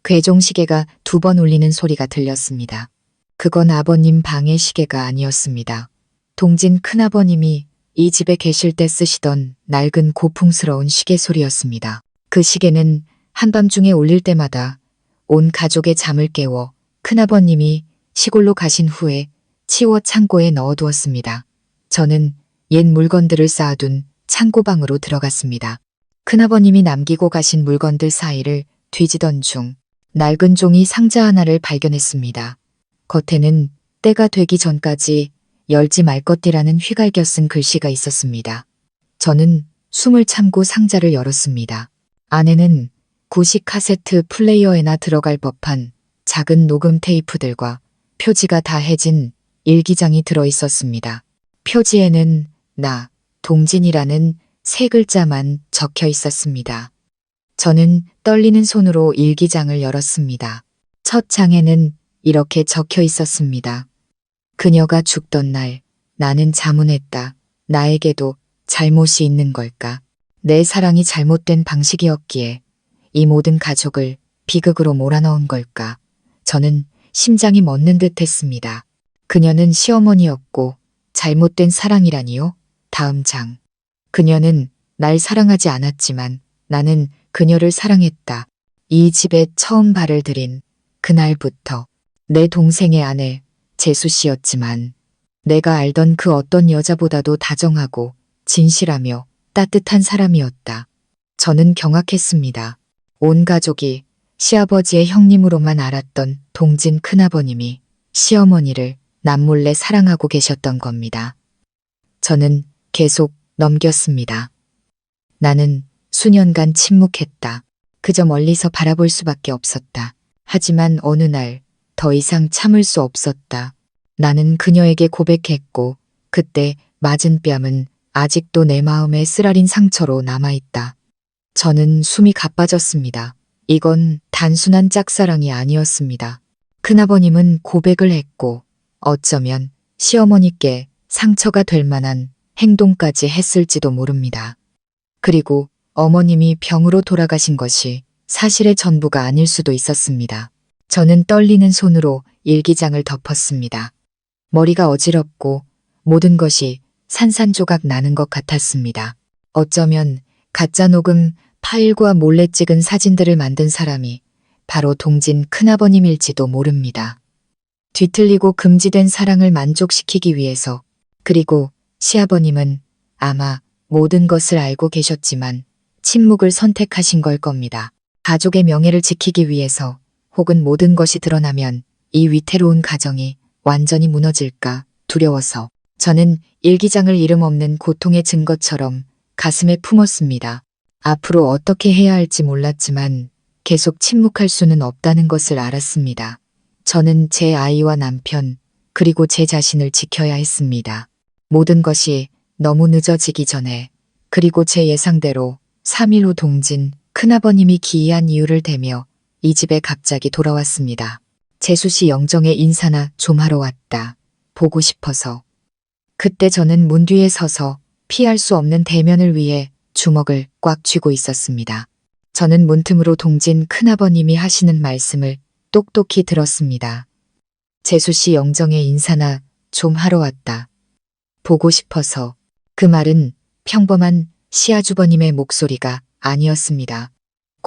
괴종시계가 2번 울리는 소리가 들렸습니다. 그건 아버님 방의 시계가 아니었습니다. 동진 큰아버님이 이 집에 계실 때 쓰시던 낡은 고풍스러운 시계 소리였습니다. 그 시계는 한밤중에 울릴 때마다 온 가족의 잠을 깨워 큰아버님이 시골로 가신 후에 치워 창고에 넣어두었습니다. 저는 옛 물건들을 쌓아둔 창고방으로 들어갔습니다. 큰아버님이 남기고 가신 물건들 사이를 뒤지던 중 낡은 종이 상자 하나를 발견했습니다. 겉에는 때가 되기 전까지 열지 말 것이라는 휘갈겨 쓴 글씨가 있었습니다. 저는 숨을 참고 상자를 열었습니다. 안에는 구식 카세트 플레이어에나 들어갈 법한 작은 녹음 테이프들과 표지가 다 해진 일기장이 들어 있었습니다. 표지에는 나, 동진이라는 세 글자만 적혀 있었습니다. 저는 떨리는 손으로 일기장을 열었습니다. 첫 장에는 이렇게 적혀 있었습니다. 그녀가 죽던 날 나는 자문했다. 나에게도 잘못이 있는 걸까? 내 사랑이 잘못된 방식이었기에 이 모든 가족을 비극으로 몰아넣은 걸까? 저는 심장이 멎는 듯 했습니다. 그녀는 시어머니였고 잘못된 사랑이라니요? 다음 장. 그녀는 날 사랑하지 않았지만 나는 그녀를 사랑했다. 이 집에 처음 발을 들인 그날부터 내 동생의 아내 재수 씨였지만 내가 알던 그 어떤 여자보다도 다정하고 진실하며 따뜻한 사람이었다. 저는 경악했습니다. 온 가족이 시아버지의 형님으로만 알았던 동진 큰아버님이 시어머니를 남몰래 사랑하고 계셨던 겁니다. 저는 계속 넘겼습니다. 나는 수년간 침묵했다. 그저 멀리서 바라볼 수밖에 없었다. 하지만 어느 날 더 이상 참을 수 없었다. 나는 그녀에게 고백했고 그때 맞은 뺨은 아직도 내 마음에 쓰라린 상처로 남아있다. 저는 숨이 가빠졌습니다. 이건 단순한 짝사랑이 아니었습니다. 큰아버님은 고백을 했고 어쩌면 시어머니께 상처가 될 만한 행동까지 했을지도 모릅니다. 그리고 어머님이 병으로 돌아가신 것이 사실의 전부가 아닐 수도 있었습니다. 저는 떨리는 손으로 일기장을 덮었습니다. 머리가 어지럽고 모든 것이 산산조각 나는 것 같았습니다. 어쩌면 가짜 녹음 파일과 몰래 찍은 사진들을 만든 사람이 바로 동진 큰아버님일지도 모릅니다. 뒤틀리고 금지된 사랑을 만족시키기 위해서, 그리고 시아버님은 아마 모든 것을 알고 계셨지만 침묵을 선택하신 걸 겁니다. 가족의 명예를 지키기 위해서, 혹은 모든 것이 드러나면 이 위태로운 가정이 완전히 무너질까 두려워서 저는 일기장을 이름 없는 고통의 증거처럼 가슴에 품었습니다. 앞으로 어떻게 해야 할지 몰랐지만 계속 침묵할 수는 없다는 것을 알았습니다. 저는 제 아이와 남편, 그리고 제 자신을 지켜야 했습니다. 모든 것이 너무 늦어지기 전에, 그리고 제 예상대로 3일 후 동진 큰아버님이 기이한 이유를 대며 이 집에 갑자기 돌아왔습니다. 재수 씨 영정의 인사나 좀 하러 왔다. 보고 싶어서. 그때 저는 문 뒤에 서서 피할 수 없는 대면을 위해 주먹을 꽉 쥐고 있었습니다. 저는 문틈으로 동진 큰아버님이 하시는 말씀을 똑똑히 들었습니다. 재수 씨 영정의 인사나 좀 하러 왔다. 보고 싶어서. 그 말은 평범한 시아주버님의 목소리가 아니었습니다.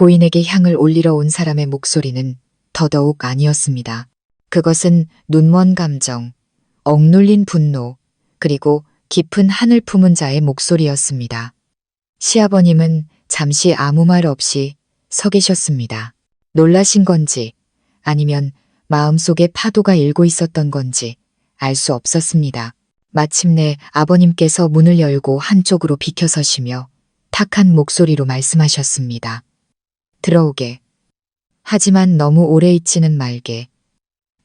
고인에게 향을 올리러 온 사람의 목소리는 더더욱 아니었습니다. 그것은 눈먼 감정, 억눌린 분노, 그리고 깊은 한을 품은 자의 목소리였습니다. 시아버님은 잠시 아무 말 없이 서 계셨습니다. 놀라신 건지 아니면 마음속에 파도가 일고 있었던 건지 알 수 없었습니다. 마침내 아버님께서 문을 열고 한쪽으로 비켜서시며 탁한 목소리로 말씀하셨습니다. 들어오게. 하지만 너무 오래 있지는 말게.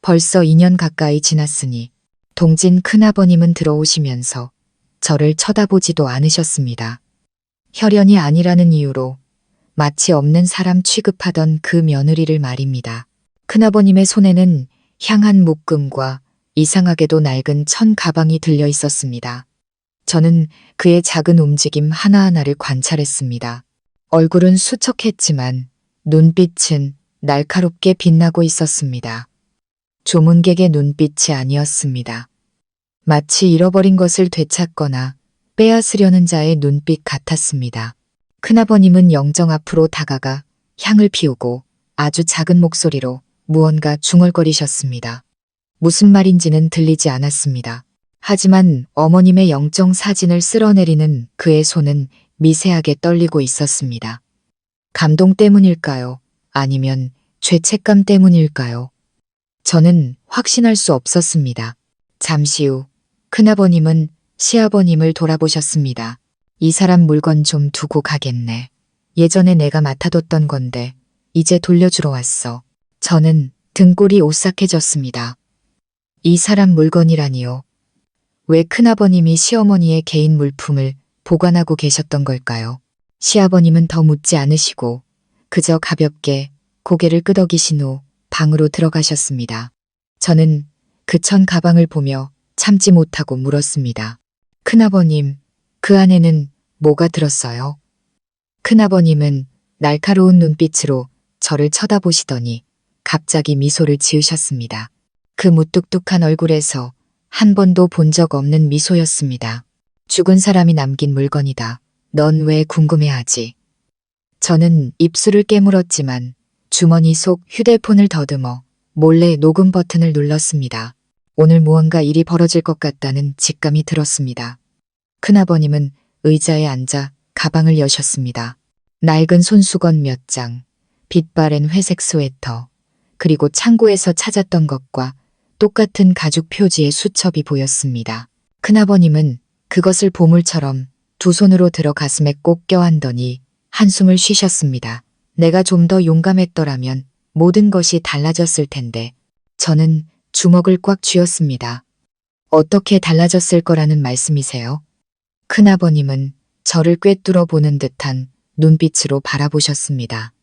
벌써 2년 가까이 지났으니 동진 큰아버님은 들어오시면서 저를 쳐다보지도 않으셨습니다. 혈연이 아니라는 이유로 마치 없는 사람 취급하던 그 며느리를 말입니다. 큰아버님의 손에는 향한 묶음과 이상하게도 낡은 천 가방이 들려 있었습니다. 저는 그의 작은 움직임 하나하나를 관찰했습니다. 얼굴은 수척했지만 눈빛은 날카롭게 빛나고 있었습니다. 조문객의 눈빛이 아니었습니다. 마치 잃어버린 것을 되찾거나 빼앗으려는 자의 눈빛 같았습니다. 큰아버님은 영정 앞으로 다가가 향을 피우고 아주 작은 목소리로 무언가 중얼거리셨습니다. 무슨 말인지는 들리지 않았습니다. 하지만 어머님의 영정 사진을 쓸어내리는 그의 손은 미세하게 떨리고 있었습니다. 감동 때문일까요? 아니면 죄책감 때문일까요? 저는 확신할 수 없었습니다. 잠시 후 큰아버님은 시아버님을 돌아보셨습니다. 이 사람 물건 좀 두고 가겠네. 예전에 내가 맡아뒀던 건데 이제 돌려주러 왔어. 저는 등골이 오싹해졌습니다. 이 사람 물건이라니요. 왜 큰아버님이 시어머니의 개인 물품을 보관하고 계셨던 걸까요? 시아버님은 더 묻지 않으시고 그저 가볍게 고개를 끄덕이신 후 방으로 들어가셨습니다. 저는 그 천 가방을 보며 참지 못하고 물었습니다. 큰아버님, 그 안에는 뭐가 들었어요? 큰아버님은 날카로운 눈빛으로 저를 쳐다보시더니 갑자기 미소를 지으셨습니다. 그 무뚝뚝한 얼굴에서 한 번도 본 적 없는 미소였습니다. 죽은 사람이 남긴 물건이다. 넌 왜 궁금해하지? 저는 입술을 깨물었지만 주머니 속 휴대폰을 더듬어 몰래 녹음 버튼을 눌렀습니다. 오늘 무언가 일이 벌어질 것 같다는 직감이 들었습니다. 큰아버님은 의자에 앉아 가방을 여셨습니다. 낡은 손수건 몇 장, 빛바랜 회색 스웨터, 그리고 창고에서 찾았던 것과 똑같은 가죽 표지의 수첩이 보였습니다. 큰아버님은 그것을 보물처럼 두 손으로 들어 가슴에 꼭 껴안더니 한숨을 쉬셨습니다. 내가 좀 더 용감했더라면 모든 것이 달라졌을 텐데 저는 주먹을 꽉 쥐었습니다. 어떻게 달라졌을 거라는 말씀이세요? 큰아버님은 저를 꿰뚫어 보는 듯한 눈빛으로 바라보셨습니다.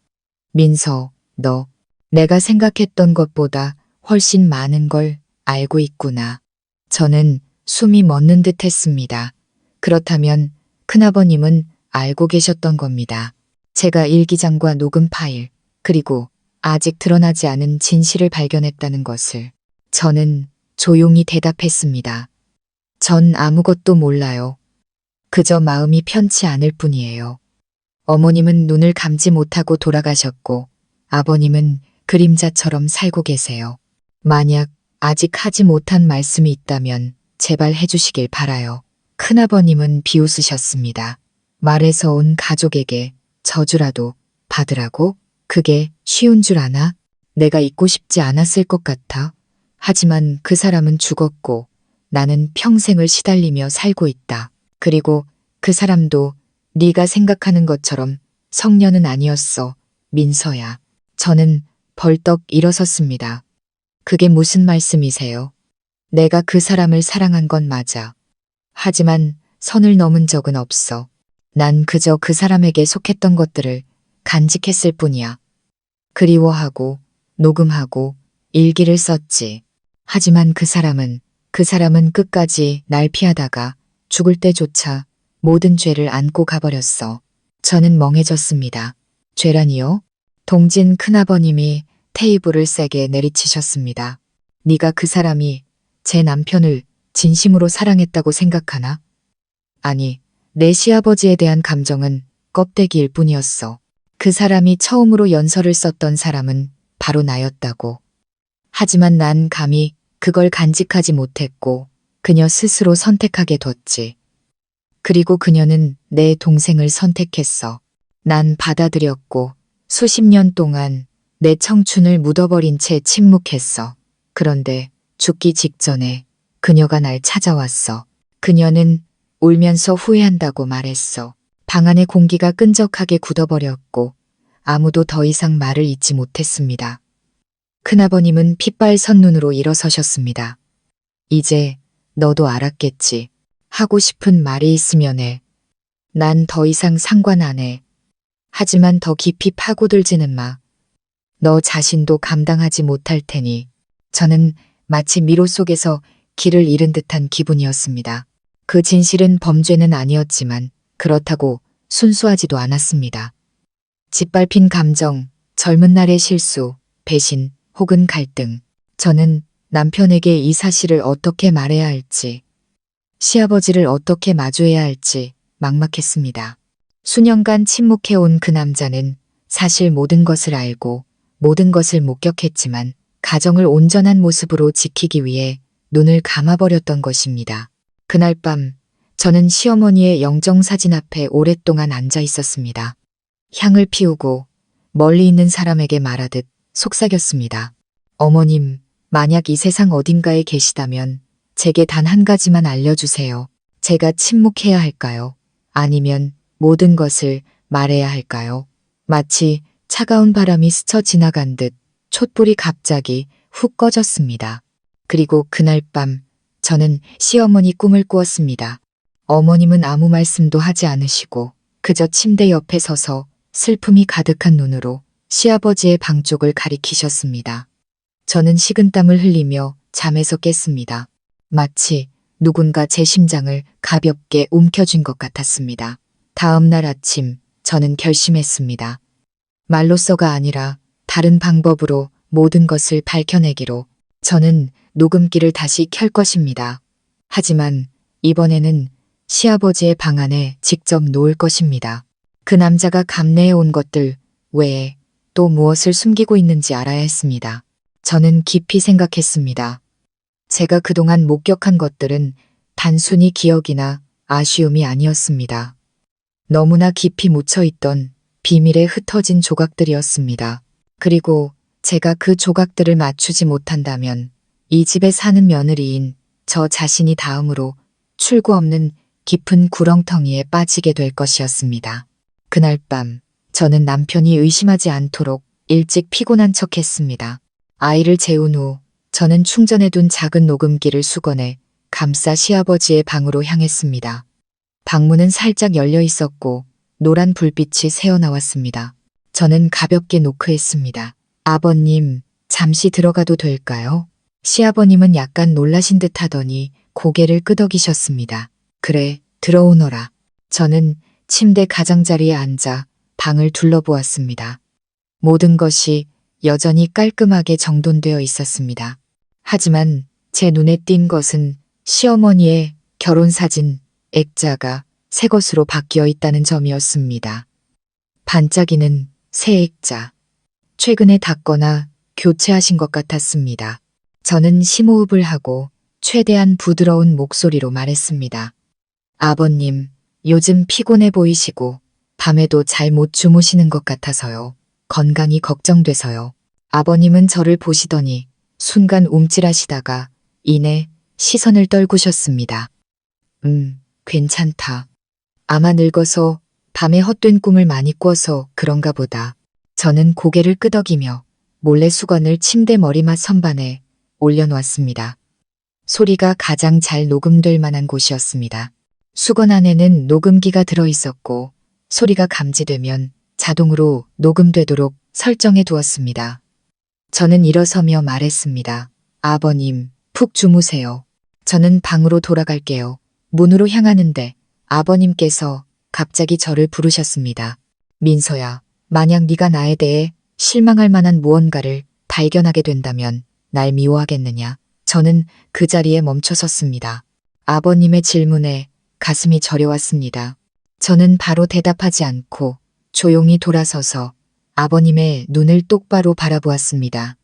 민서, 너 내가 생각했던 것보다 훨씬 많은 걸 알고 있구나. 저는 숨이 멎는 듯 했습니다. 그렇다면 큰아버님은 알고 계셨던 겁니다. 제가 일기장과 녹음 파일, 그리고 아직 드러나지 않은 진실을 발견했다는 것을. 저는 조용히 대답했습니다. 전 아무것도 몰라요. 그저 마음이 편치 않을 뿐이에요. 어머님은 눈을 감지 못하고 돌아가셨고 아버님은 그림자처럼 살고 계세요. 만약 아직 하지 못한 말씀이 있다면 제발 해주시길 바라요. 큰아버님은 비웃으셨습니다. 말에서 온 가족에게 저주라도 받으라고? 그게 쉬운 줄 아나? 내가 잊고 싶지 않았을 것 같아. 하지만 그 사람은 죽었고 나는 평생을 시달리며 살고 있다. 그리고 그 사람도 네가 생각하는 것처럼 성녀는 아니었어. 민서야. 저는 벌떡 일어섰습니다. 그게 무슨 말씀이세요? 내가 그 사람을 사랑한 건 맞아. 하지만 선을 넘은 적은 없어. 난 그저 그 사람에게 속했던 것들을 간직했을 뿐이야. 그리워하고 녹음하고 일기를 썼지. 하지만 그 사람은 끝까지 날 피하다가 죽을 때조차 모든 죄를 안고 가버렸어. 저는 멍해졌습니다. 죄라니요? 동진 큰아버님이 테이블을 세게 내리치셨습니다. 네가 그 사람이 제 남편을 진심으로 사랑했다고 생각하나? 아니, 내 시아버지에 대한 감정은 껍데기일 뿐이었어. 그 사람이 처음으로 연설을 썼던 사람은 바로 나였다고. 하지만 난 감히 그걸 간직하지 못했고 그녀 스스로 선택하게 뒀지. 그리고 그녀는 내 동생을 선택했어. 난 받아들였고 수십 년 동안 내 청춘을 묻어버린 채 침묵했어. 그런데 죽기 직전에 그녀가 날 찾아왔어. 그녀는 울면서 후회한다고 말했어. 방 안의 공기가 끈적하게 굳어버렸고 아무도 더 이상 말을 잇지 못했습니다. 큰아버님은 핏발선 눈으로 일어서셨습니다. 이제 너도 알았겠지. 하고 싶은 말이 있으면 해. 난 더 이상 상관 안 해. 하지만 더 깊이 파고들지는 마. 너 자신도 감당하지 못할 테니. 저는 마치 미로 속에서 길을 잃은 듯한 기분이었습니다. 그 진실은 범죄는 아니었지만 그렇다고 순수하지도 않았습니다. 짓밟힌 감정, 젊은 날의 실수, 배신 혹은 갈등. 저는 남편에게 이 사실을 어떻게 말해야 할지, 시아버지를 어떻게 마주해야 할지 막막했습니다. 수년간 침묵해온 그 남자는 사실 모든 것을 알고 모든 것을 목격했지만 가정을 온전한 모습으로 지키기 위해 눈을 감아버렸던 것입니다. 그날 밤 저는 시어머니의 영정사진 앞에 오랫동안 앉아 있었습니다. 향을 피우고 멀리 있는 사람에게 말하듯 속삭였습니다. 어머님, 만약 이 세상 어딘가에 계시다면 제게 단 한 가지만 알려주세요. 제가 침묵해야 할까요? 아니면 모든 것을 말해야 할까요? 마치 차가운 바람이 스쳐 지나간 듯 촛불이 갑자기 훅 꺼졌습니다. 그리고 그날 밤 저는 시어머니 꿈을 꾸었습니다. 어머님은 아무 말씀도 하지 않으시고 그저 침대 옆에 서서 슬픔이 가득한 눈으로 시아버지의 방 쪽을 가리키셨습니다. 저는 식은땀을 흘리며 잠에서 깼습니다. 마치 누군가 제 심장을 가볍게 움켜쥔 것 같았습니다. 다음 날 아침 저는 결심했습니다. 말로써가 아니라 다른 방법으로 모든 것을 밝혀내기로. 저는 녹음기를 다시 켤 것입니다. 하지만 이번에는 시아버지의 방 안에 직접 놓을 것입니다. 그 남자가 감내해 온 것들 외에 또 무엇을 숨기고 있는지 알아야 했습니다. 저는 깊이 생각했습니다. 제가 그동안 목격한 것들은 단순히 기억이나 아쉬움이 아니었습니다. 너무나 깊이 묻혀있던 비밀에 흩어진 조각들이었습니다. 그리고 제가 그 조각들을 맞추지 못한다면 이 집에 사는 며느리인 저 자신이 다음으로 출구 없는 깊은 구렁텅이에 빠지게 될 것이었습니다. 그날 밤 저는 남편이 의심하지 않도록 일찍 피곤한 척했습니다. 아이를 재운 후 저는 충전해둔 작은 녹음기를 수건에 감싸 시아버지의 방으로 향했습니다. 방문은 살짝 열려 있었고 노란 불빛이 새어나왔습니다. 저는 가볍게 노크했습니다. 아버님, 잠시 들어가도 될까요? 시아버님은 약간 놀라신 듯 하더니 고개를 끄덕이셨습니다. 그래, 들어오너라. 저는 침대 가장자리에 앉아 방을 둘러보았습니다. 모든 것이 여전히 깔끔하게 정돈되어 있었습니다. 하지만 제 눈에 띈 것은 시어머니의 결혼사진 액자가 새 것으로 바뀌어 있다는 점이었습니다. 반짝이는 새 액자. 최근에 닦거나 교체하신 것 같았습니다. 저는 심호흡을 하고 최대한 부드러운 목소리로 말했습니다. 아버님, 요즘 피곤해 보이시고 밤에도 잘 못 주무시는 것 같아서요. 건강이 걱정돼서요. 아버님은 저를 보시더니 순간 움찔하시다가 이내 시선을 떨구셨습니다. 괜찮다. 아마 늙어서 밤에 헛된 꿈을 많이 꿔서 그런가 보다. 저는 고개를 끄덕이며 몰래 수건을 침대 머리맡 선반에 올려놓았습니다. 소리가 가장 잘 녹음될 만한 곳이었습니다. 수건 안에는 녹음기가 들어있었고 소리가 감지되면 자동으로 녹음되도록 설정해 두었습니다. 저는 일어서며 말했습니다. 아버님, 푹 주무세요. 저는 방으로 돌아갈게요. 문으로 향하는데 아버님께서 갑자기 저를 부르셨습니다. 민서야, 만약 네가 나에 대해 실망할 만한 무언가를 발견하게 된다면 날 미워하겠느냐? 저는 그 자리에 멈춰 섰습니다. 아버님의 질문에 가슴이 저려왔습니다. 저는 바로 대답하지 않고 조용히 돌아서서 아버님의 눈을 똑바로 바라보았습니다.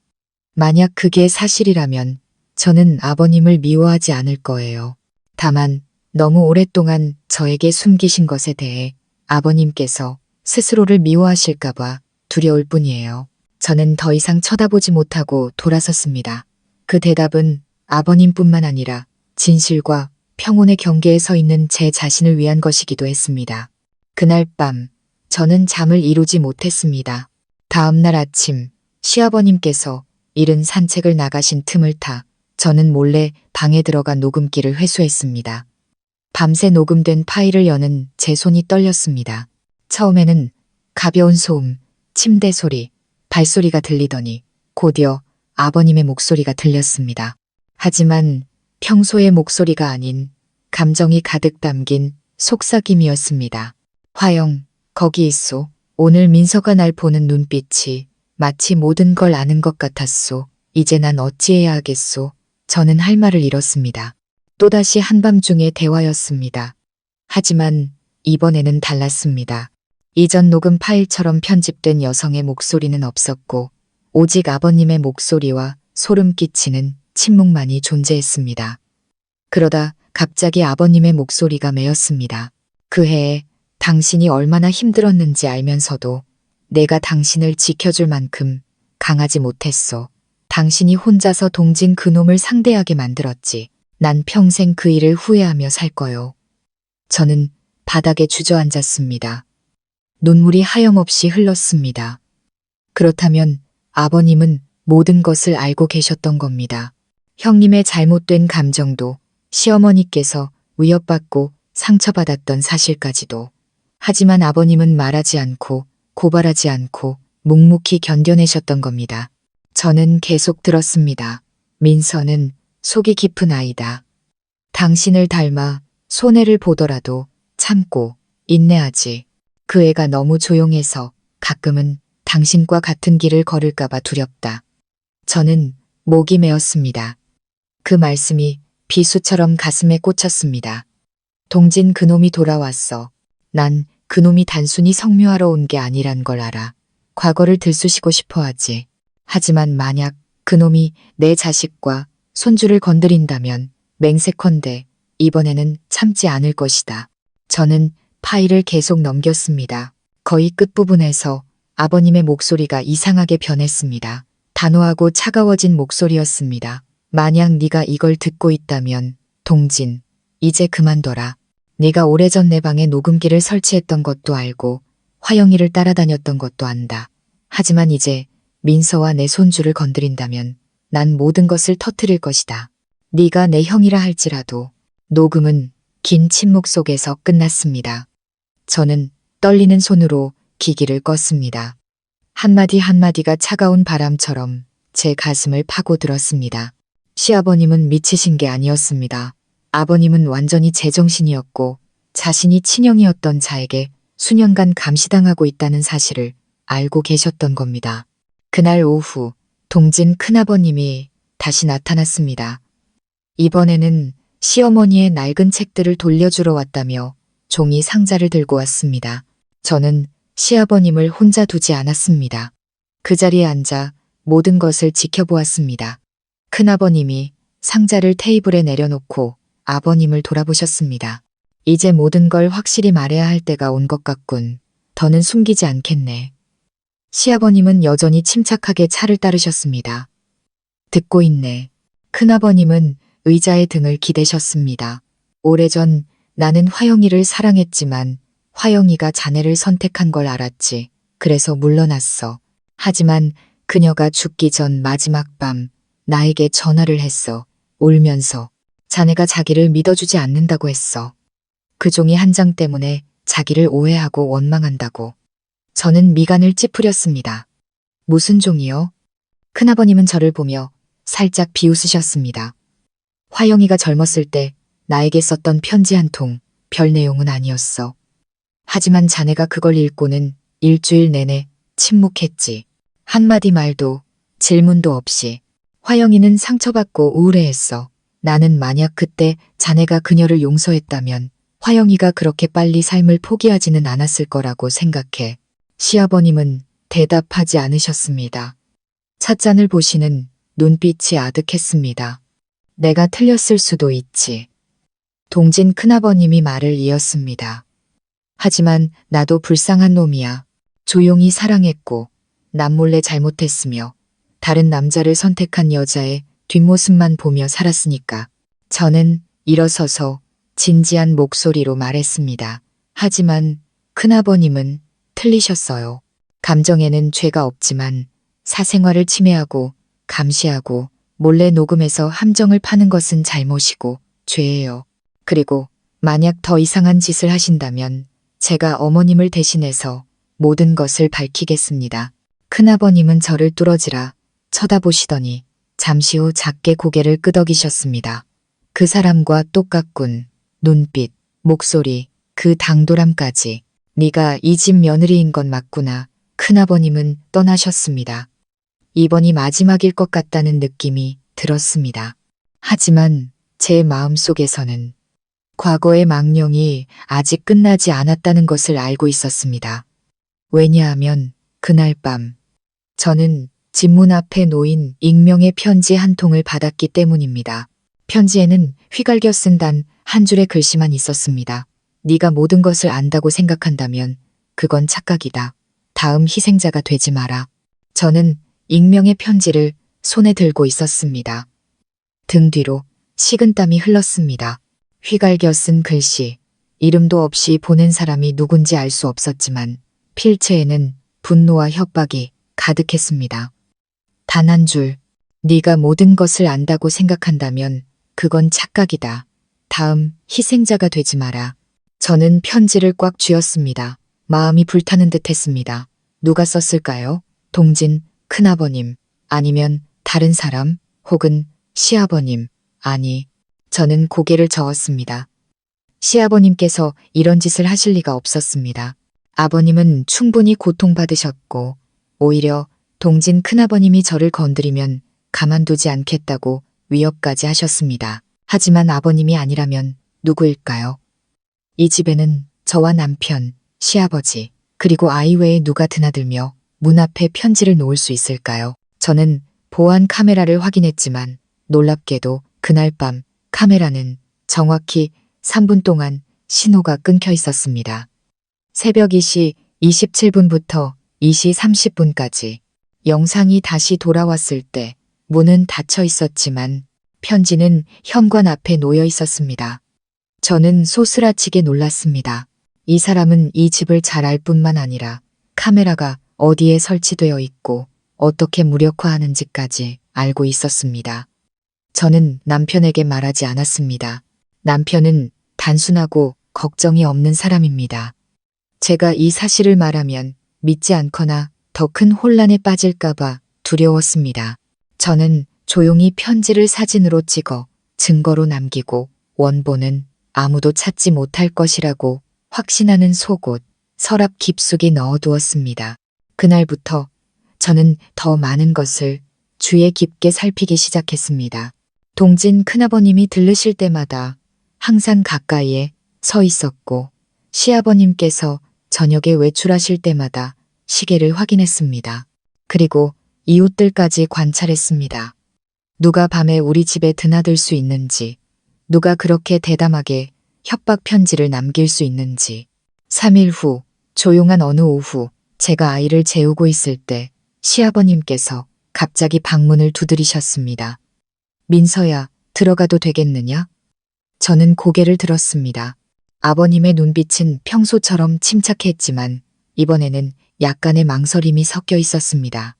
만약 그게 사실이라면 저는 아버님을 미워하지 않을 거예요. 다만 너무 오랫동안 저에게 숨기신 것에 대해 아버님께서 스스로를 미워하실까봐 두려울 뿐이에요. 저는 더 이상 쳐다보지 못하고 돌아섰습니다. 그 대답은 아버님뿐만 아니라 진실과 평온의 경계에 서 있는 제 자신을 위한 것이기도 했습니다. 그날 밤 저는 잠을 이루지 못했습니다. 다음 날 아침 시아버님께서 이른 산책을 나가신 틈을 타 저는 몰래 방에 들어가 녹음기를 회수했습니다. 밤새 녹음된 파일을 여는 제 손이 떨렸습니다. 처음에는 가벼운 소음, 침대 소리, 발소리가 들리더니 곧이어 아버님의 목소리가 들렸습니다. 하지만 평소의 목소리가 아닌 감정이 가득 담긴 속삭임이었습니다. 화영, 거기 있소. 오늘 민서가 날 보는 눈빛이 마치 모든 걸 아는 것 같았소. 이제 난 어찌해야 하겠소. 저는 할 말을 잃었습니다. 또다시 한밤중의 대화였습니다. 하지만 이번에는 달랐습니다. 이전 녹음 파일처럼 편집된 여성의 목소리는 없었고 오직 아버님의 목소리와 소름 끼치는 침묵만이 존재했습니다. 그러다 갑자기 아버님의 목소리가 메었습니다. 그 해에 당신이 얼마나 힘들었는지 알면서도 내가 당신을 지켜줄 만큼 강하지 못했어. 당신이 혼자서 동진 그놈을 상대하게 만들었지. 난 평생 그 일을 후회하며 살 거요. 저는 바닥에 주저앉았습니다. 눈물이 하염없이 흘렀습니다. 그렇다면 아버님은 모든 것을 알고 계셨던 겁니다. 형님의 잘못된 감정도, 시어머니께서 위협받고 상처받았던 사실까지도. 하지만 아버님은 말하지 않고 고발하지 않고 묵묵히 견뎌내셨던 겁니다. 저는 계속 들었습니다. 민서는 속이 깊은 아이다. 당신을 닮아 손해를 보더라도 참고 인내하지. 그 애가 너무 조용해서 가끔은 당신과 같은 길을 걸을까봐 두렵다. 저는 목이 메었습니다. 그 말씀이 비수처럼 가슴에 꽂혔습니다. 동진 그놈이 돌아왔어. 난 그놈이 단순히 성묘하러 온 게 아니란 걸 알아. 과거를 들쑤시고 싶어 하지. 하지만 만약 그놈이 내 자식과 손주를 건드린다면 맹세컨대 이번에는 참지 않을 것이다. 저는 파일을 계속 넘겼습니다. 거의 끝부분에서 아버님의 목소리가 이상하게 변했습니다. 단호하고 차가워진 목소리였습니다. 만약 네가 이걸 듣고 있다면 동진, 이제 그만둬라. 네가 오래전 내 방에 녹음기를 설치했던 것도 알고 화영이를 따라다녔던 것도 안다. 하지만 이제 민서와 내 손주를 건드린다면 난 모든 것을 터뜨릴 것이다. 네가 내 형이라 할지라도. 녹음은 긴 침묵 속에서 끝났습니다. 저는 떨리는 손으로 기기를 껐습니다. 한마디 한마디가 차가운 바람처럼 제 가슴을 파고들었습니다. 시아버님은 미치신 게 아니었습니다. 아버님은 완전히 제정신이었고 자신이 친형이었던 자에게 수년간 감시당하고 있다는 사실을 알고 계셨던 겁니다. 그날 오후 동진 큰아버님이 다시 나타났습니다. 이번에는 시어머니의 낡은 책들을 돌려주러 왔다며 종이 상자를 들고 왔습니다. 저는 시아버님을 혼자 두지 않았습니다. 그 자리에 앉아 모든 것을 지켜보았습니다. 큰아버님이 상자를 테이블에 내려놓고 아버님을 돌아보셨습니다. 이제 모든 걸 확실히 말해야 할 때가 온 것 같군. 더는 숨기지 않겠네. 시아버님은 여전히 침착하게 차를 따르셨습니다. 듣고 있네. 큰아버님은 의자에 등을 기대셨습니다. 오래전 나는 화영이를 사랑했지만 화영이가 자네를 선택한 걸 알았지. 그래서 물러났어. 하지만 그녀가 죽기 전 마지막 밤 나에게 전화를 했어. 울면서 자네가 자기를 믿어주지 않는다고 했어. 그 종이 한 장 때문에 자기를 오해하고 원망한다고. 저는 미간을 찌푸렸습니다. 무슨 종이요? 큰아버님은 저를 보며 살짝 비웃으셨습니다. 화영이가 젊었을 때 나에게 썼던 편지 한 통, 별 내용은 아니었어. 하지만 자네가 그걸 읽고는 일주일 내내 침묵했지. 한마디 말도 질문도 없이. 화영이는 상처받고 우울해했어. 나는 만약 그때 자네가 그녀를 용서했다면 화영이가 그렇게 빨리 삶을 포기하지는 않았을 거라고 생각해. 시아버님은 대답하지 않으셨습니다. 찻잔을 보시는 눈빛이 아득했습니다. 내가 틀렸을 수도 있지. 동진 큰아버님이 말을 이었습니다. 하지만 나도 불쌍한 놈이야. 조용히 사랑했고 남몰래 잘못했으며 다른 남자를 선택한 여자의 뒷모습만 보며 살았으니까. 저는 일어서서 진지한 목소리로 말했습니다. 하지만 큰아버님은 틀리셨어요. 감정에는 죄가 없지만 사생활을 침해하고 감시하고 몰래 녹음해서 함정을 파는 것은 잘못이고 죄예요. 그리고 만약 더 이상한 짓을 하신다면 제가 어머님을 대신해서 모든 것을 밝히겠습니다. 큰아버님은 저를 뚫어지라 쳐다보시더니 잠시 후 작게 고개를 끄덕이셨습니다. 그 사람과 똑같군. 눈빛, 목소리, 그 당돌함까지. 네가 이 집 며느리인 건 맞구나. 큰아버님은 떠나셨습니다. 이번이 마지막일 것 같다는 느낌이 들었습니다. 하지만 제 마음속에서는 과거의 망령이 아직 끝나지 않았다는 것을 알고 있었습니다. 왜냐하면 그날 밤 저는 집문 앞에 놓인 익명의 편지 한 통을 받았기 때문입니다. 편지에는 휘갈겨 쓴 단 한 줄의 글씨만 있었습니다. 네가 모든 것을 안다고 생각한다면 그건 착각이다. 다음 희생자가 되지 마라. 저는 익명의 편지를 손에 들고 있었습니다. 등 뒤로 식은땀이 흘렀습니다. 휘갈겨 쓴 글씨. 이름도 없이 보낸 사람이 누군지 알 수 없었지만 필체에는 분노와 협박이 가득했습니다. 단 한 줄, 네가 모든 것을 안다고 생각한다면 그건 착각이다. 다음 희생자가 되지 마라. 저는 편지를 꽉 쥐었습니다. 마음이 불타는 듯 했습니다. 누가 썼을까요? 동진, 큰아버님, 아니면 다른 사람, 혹은 시아버님, 아니, 저는 고개를 저었습니다. 시아버님께서 이런 짓을 하실 리가 없었습니다. 아버님은 충분히 고통받으셨고, 오히려 동진 큰아버님이 저를 건드리면 가만두지 않겠다고 위협까지 하셨습니다. 하지만 아버님이 아니라면 누구일까요? 이 집에는 저와 남편, 시아버지, 그리고 아이 외에 누가 드나들며 문 앞에 편지를 놓을 수 있을까요? 저는 보안 카메라를 확인했지만 놀랍게도 그날 밤 카메라는 정확히 3분 동안 신호가 끊겨 있었습니다. 새벽 2시 27분부터 2시 30분까지 영상이 다시 돌아왔을 때 문은 닫혀 있었지만 편지는 현관 앞에 놓여 있었습니다. 저는 소스라치게 놀랐습니다. 이 사람은 이 집을 잘 알 뿐만 아니라 카메라가 어디에 설치되어 있고 어떻게 무력화하는지까지 알고 있었습니다. 저는 남편에게 말하지 않았습니다. 남편은 단순하고 걱정이 없는 사람입니다. 제가 이 사실을 말하면 믿지 않거나 더 큰 혼란에 빠질까봐 두려웠습니다. 저는 조용히 편지를 사진으로 찍어 증거로 남기고 원본은 아무도 찾지 못할 것이라고 확신하는 속옷, 서랍 깊숙이 넣어두었습니다. 그날부터 저는 더 많은 것을 주의 깊게 살피기 시작했습니다. 동진 큰아버님이 들르실 때마다 항상 가까이에 서 있었고 시아버님께서 저녁에 외출하실 때마다 시계를 확인했습니다. 그리고 이웃들까지 관찰했습니다. 누가 밤에 우리 집에 드나들 수 있는지, 누가 그렇게 대담하게 협박 편지를 남길 수 있는지. 3일 후, 조용한 어느 오후, 제가 아이를 재우고 있을 때 시아버님께서 갑자기 방문을 두드리셨습니다. 민서야, 들어가도 되겠느냐? 저는 고개를 들었습니다. 아버님의 눈빛은 평소처럼 침착했지만 이번에는 약간의 망설임이 섞여 있었습니다.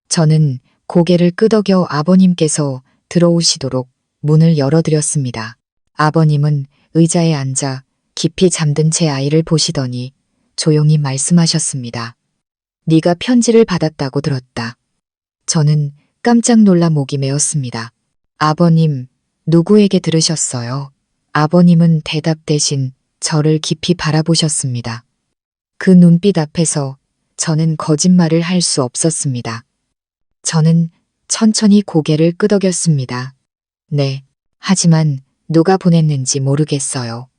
저는 고개를 끄덕여 아버님께서 들어오시도록 문을 열어드렸습니다. 아버님은 의자에 앉아 깊이 잠든 제 아이를 보시더니 조용히 말씀하셨습니다. 네가 편지를 받았다고 들었다. 저는 깜짝 놀라 목이 메었습니다. 아버님, 누구에게 들으셨어요? 아버님은 대답 대신 저를 깊이 바라보셨습니다. 그 눈빛 앞에서 저는 거짓말을 할 수 없었습니다. 저는 천천히 고개를 끄덕였습니다. 네, 하지만 누가 보냈는지 모르겠어요.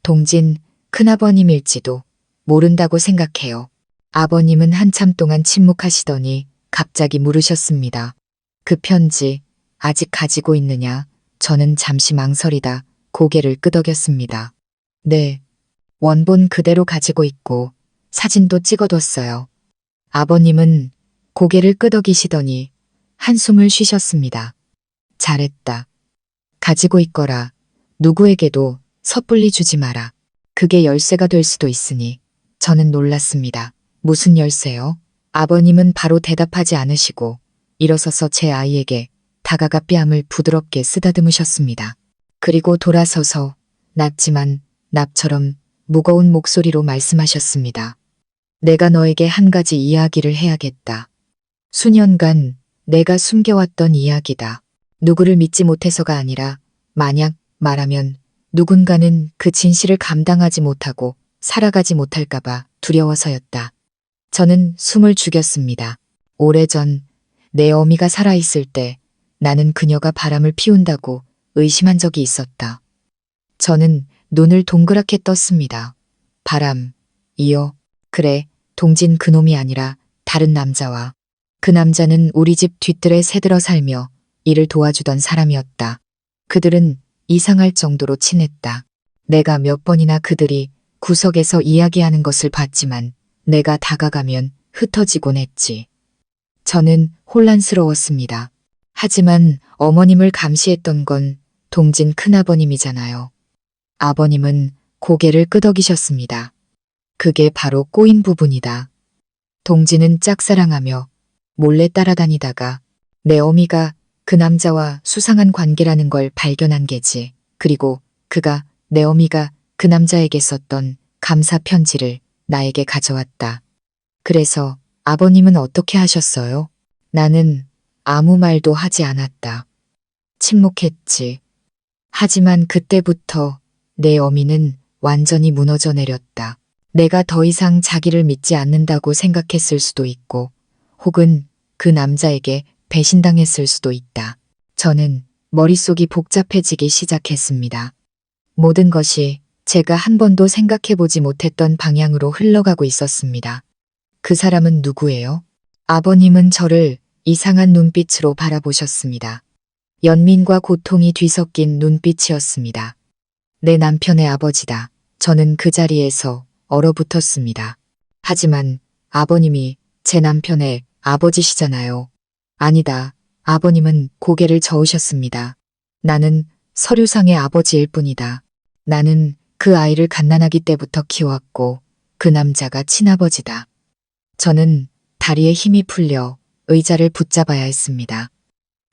동진 큰아버님일지도 모른다고 생각해요. 아버님은 한참 동안 침묵하시더니 갑자기 물으셨습니다. 그 편지 아직 가지고 있느냐? 저는 잠시 망설이다 고개를 끄덕였습니다. 네, 원본 그대로 가지고 있고 사진도 찍어뒀어요. 아버님은 고개를 끄덕이시더니 한숨을 쉬셨습니다. 잘했다. 가지고 있거라. 누구에게도 섣불리 주지 마라. 그게 열쇠가 될 수도 있으니. 저는 놀랐습니다. 무슨 열쇠요? 아버님은 바로 대답하지 않으시고 일어서서 제 아이에게 다가가 뺨을 부드럽게 쓰다듬으셨습니다. 그리고 돌아서서 낮지만 납처럼 무거운 목소리로 말씀하셨습니다. 내가 너에게 한 가지 이야기를 해야겠다. 수년간 내가 숨겨왔던 이야기다. 누구를 믿지 못해서가 아니라 만약 말하면 누군가는 그 진실을 감당하지 못하고 살아가지 못할까봐 두려워서였다. 저는 숨을 죽였습니다. 오래전 내 어미가 살아있을 때 나는 그녀가 바람을 피운다고 의심한 적이 있었다. 저는 눈을 동그랗게 떴습니다. 바람, 이어, 그래, 동진 그놈이 아니라 다른 남자와 그 남자는 우리 집 뒤뜰에 새들어 살며 이를 도와주던 사람이었다. 그들은 이상할 정도로 친했다. 내가 몇 번이나 그들이 구석에서 이야기하는 것을 봤지만 내가 다가가면 흩어지곤 했지. 저는 혼란스러웠습니다. 하지만 어머님을 감시했던 건 동진 큰아버님이잖아요. 아버님은 고개를 끄덕이셨습니다. 그게 바로 꼬인 부분이다. 동지는 짝사랑하며 몰래 따라다니다가 내 어미가 그 남자와 수상한 관계라는 걸 발견한 게지. 그리고 그가 내 어미가 그 남자에게 썼던 감사 편지를 나에게 가져왔다. 그래서 아버님은 어떻게 하셨어요? 나는 아무 말도 하지 않았다. 침묵했지. 하지만 그때부터 내 어미는 완전히 무너져 내렸다. 내가 더 이상 자기를 믿지 않는다고 생각했을 수도 있고, 혹은 그 남자에게 배신당했을 수도 있다. 저는 머릿속이 복잡해지기 시작했습니다. 모든 것이 제가 한 번도 생각해보지 못했던 방향으로 흘러가고 있었습니다. 그 사람은 누구예요? 아버님은 저를 이상한 눈빛으로 바라보셨습니다. 연민과 고통이 뒤섞인 눈빛이었습니다. 내 남편의 아버지다. 저는 그 자리에서 얼어붙었습니다. 하지만 아버님이 제 남편의 아버지시잖아요. 아니다. 아버님은 고개를 저으셨습니다. 나는 서류상의 아버지일 뿐이다. 나는 그 아이를 갓난아기 때부터 키웠고 그 남자가 친아버지다. 저는 다리에 힘이 풀려 의자를 붙잡아야 했습니다.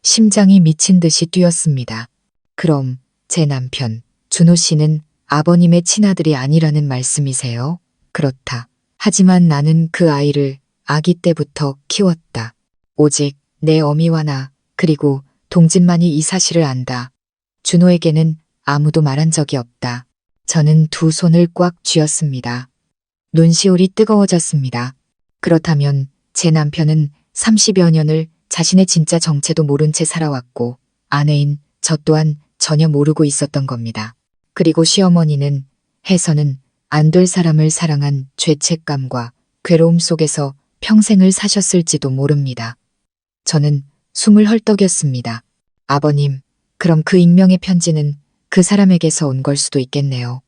심장이 미친 듯이 뛰었습니다. 그럼 제 남편, 준호 씨는 아버님의 친아들이 아니라는 말씀이세요? 그렇다. 하지만 나는 그 아이를 아기 때부터 키웠다. 오직 내 어미와 나, 그리고 동진만이 이 사실을 안다. 준호에게는 아무도 말한 적이 없다. 저는 두 손을 꽉 쥐었습니다. 눈시울이 뜨거워졌습니다. 그렇다면 제 남편은 30여 년을 자신의 진짜 정체도 모른 채 살아왔고 아내인 저 또한 전혀 모르고 있었던 겁니다. 그리고 시어머니는 해서는 안 될 사람을 사랑한 죄책감과 괴로움 속에서 평생을 사셨을지도 모릅니다. 저는 숨을 헐떡였습니다. 아버님, 그럼 그 익명의 편지는 그 사람에게서 온 걸 수도 있겠네요.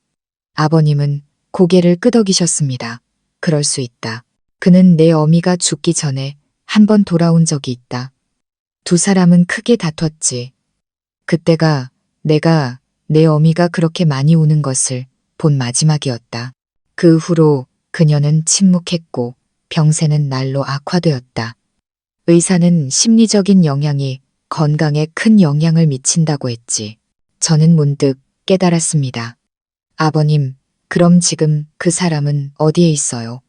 아버님은 고개를 끄덕이셨습니다. 그럴 수 있다. 그는 내 어미가 죽기 전에 한 번 돌아온 적이 있다. 두 사람은 크게 다퉜지. 그때가 내가 내 어미가 그렇게 많이 우는 것을 본 마지막이었다. 그 후로 그녀는 침묵했고 병세는 날로 악화되었다. 의사는 심리적인 영향이 건강에 큰 영향을 미친다고 했지. 저는 문득 깨달았습니다. 아버님, 그럼 지금 그 사람은 어디에 있어요?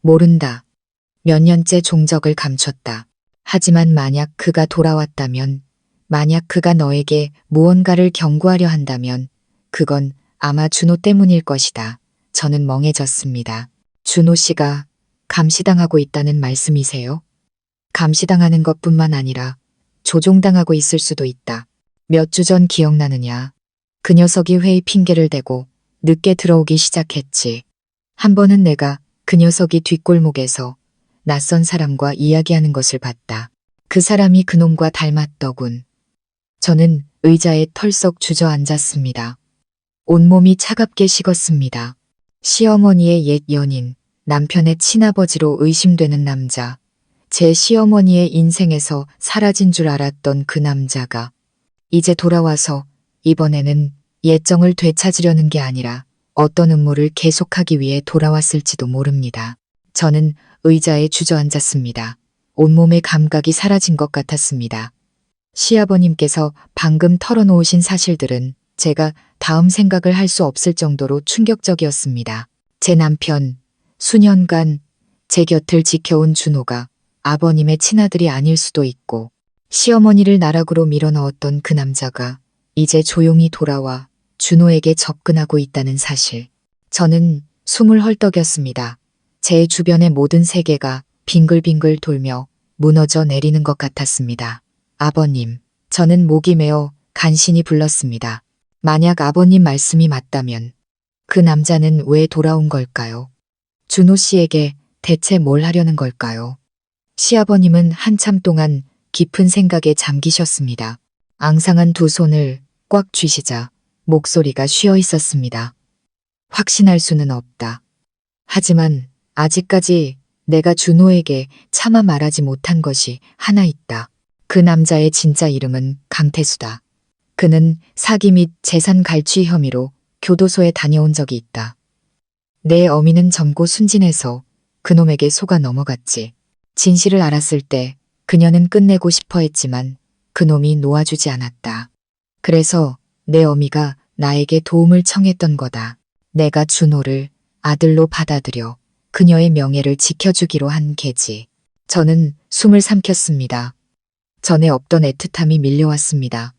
모른다. 몇 년째 종적을 감췄다. 하지만 만약 그가 돌아왔다면, 만약 그가 너에게 무언가를 경고하려 한다면, 그건 아마 준호 때문일 것이다. 저는 멍해졌습니다. 준호 씨가 감시당하고 있다는 말씀이세요? 감시당하는 것뿐만 아니라 조종당하고 있을 수도 있다. 몇 주 전 기억나느냐? 그 녀석이 회의 핑계를 대고 늦게 들어오기 시작했지. 한 번은 내가 그 녀석이 뒷골목에서 낯선 사람과 이야기하는 것을 봤다. 그 사람이 그놈과 닮았더군. 저는 의자에 털썩 주저앉았습니다. 온몸이 차갑게 식었습니다. 시어머니의 옛 연인, 남편의 친아버지로 의심되는 남자, 제 시어머니의 인생에서 사라진 줄 알았던 그 남자가 이제 돌아와서 이번에는 예정을 되찾으려는 게 아니라 어떤 음모를 계속하기 위해 돌아왔을지도 모릅니다. 저는 의자에 주저앉았습니다. 온몸의 감각이 사라진 것 같았습니다. 시아버님께서 방금 털어놓으신 사실들은 제가 다음 생각을 할 수 없을 정도로 충격적이었습니다. 제 남편, 수년간 제 곁을 지켜온 준호가 아버님의 친아들이 아닐 수도 있고 시어머니를 나락으로 밀어넣었던 그 남자가 이제 조용히 돌아와 준호에게 접근하고 있다는 사실. 저는 숨을 헐떡였습니다. 제 주변의 모든 세계가 빙글빙글 돌며 무너져 내리는 것 같았습니다. 아버님, 저는 목이 메어 간신히 불렀습니다. 만약 아버님 말씀이 맞다면 그 남자는 왜 돌아온 걸까요? 준호 씨에게 대체 뭘 하려는 걸까요? 시아버님은 한참 동안 깊은 생각에 잠기셨습니다. 앙상한 두 손을 꽉 쥐시자 목소리가 쉬어 있었습니다. 확신할 수는 없다. 하지만 아직까지 내가 준호에게 차마 말하지 못한 것이 하나 있다. 그 남자의 진짜 이름은 강태수다. 그는 사기 및 재산 갈취 혐의로 교도소에 다녀온 적이 있다. 내 어미는 젊고 순진해서 그놈에게 속아 넘어갔지. 진실을 알았을 때 그녀는 끝내고 싶어 했지만 그놈이 놓아주지 않았다. 그래서 내 어미가 나에게 도움을 청했던 거다. 내가 준호를 아들로 받아들여 그녀의 명예를 지켜주기로 한 계지. 저는 숨을 삼켰습니다. 전에 없던 애틋함이 밀려왔습니다.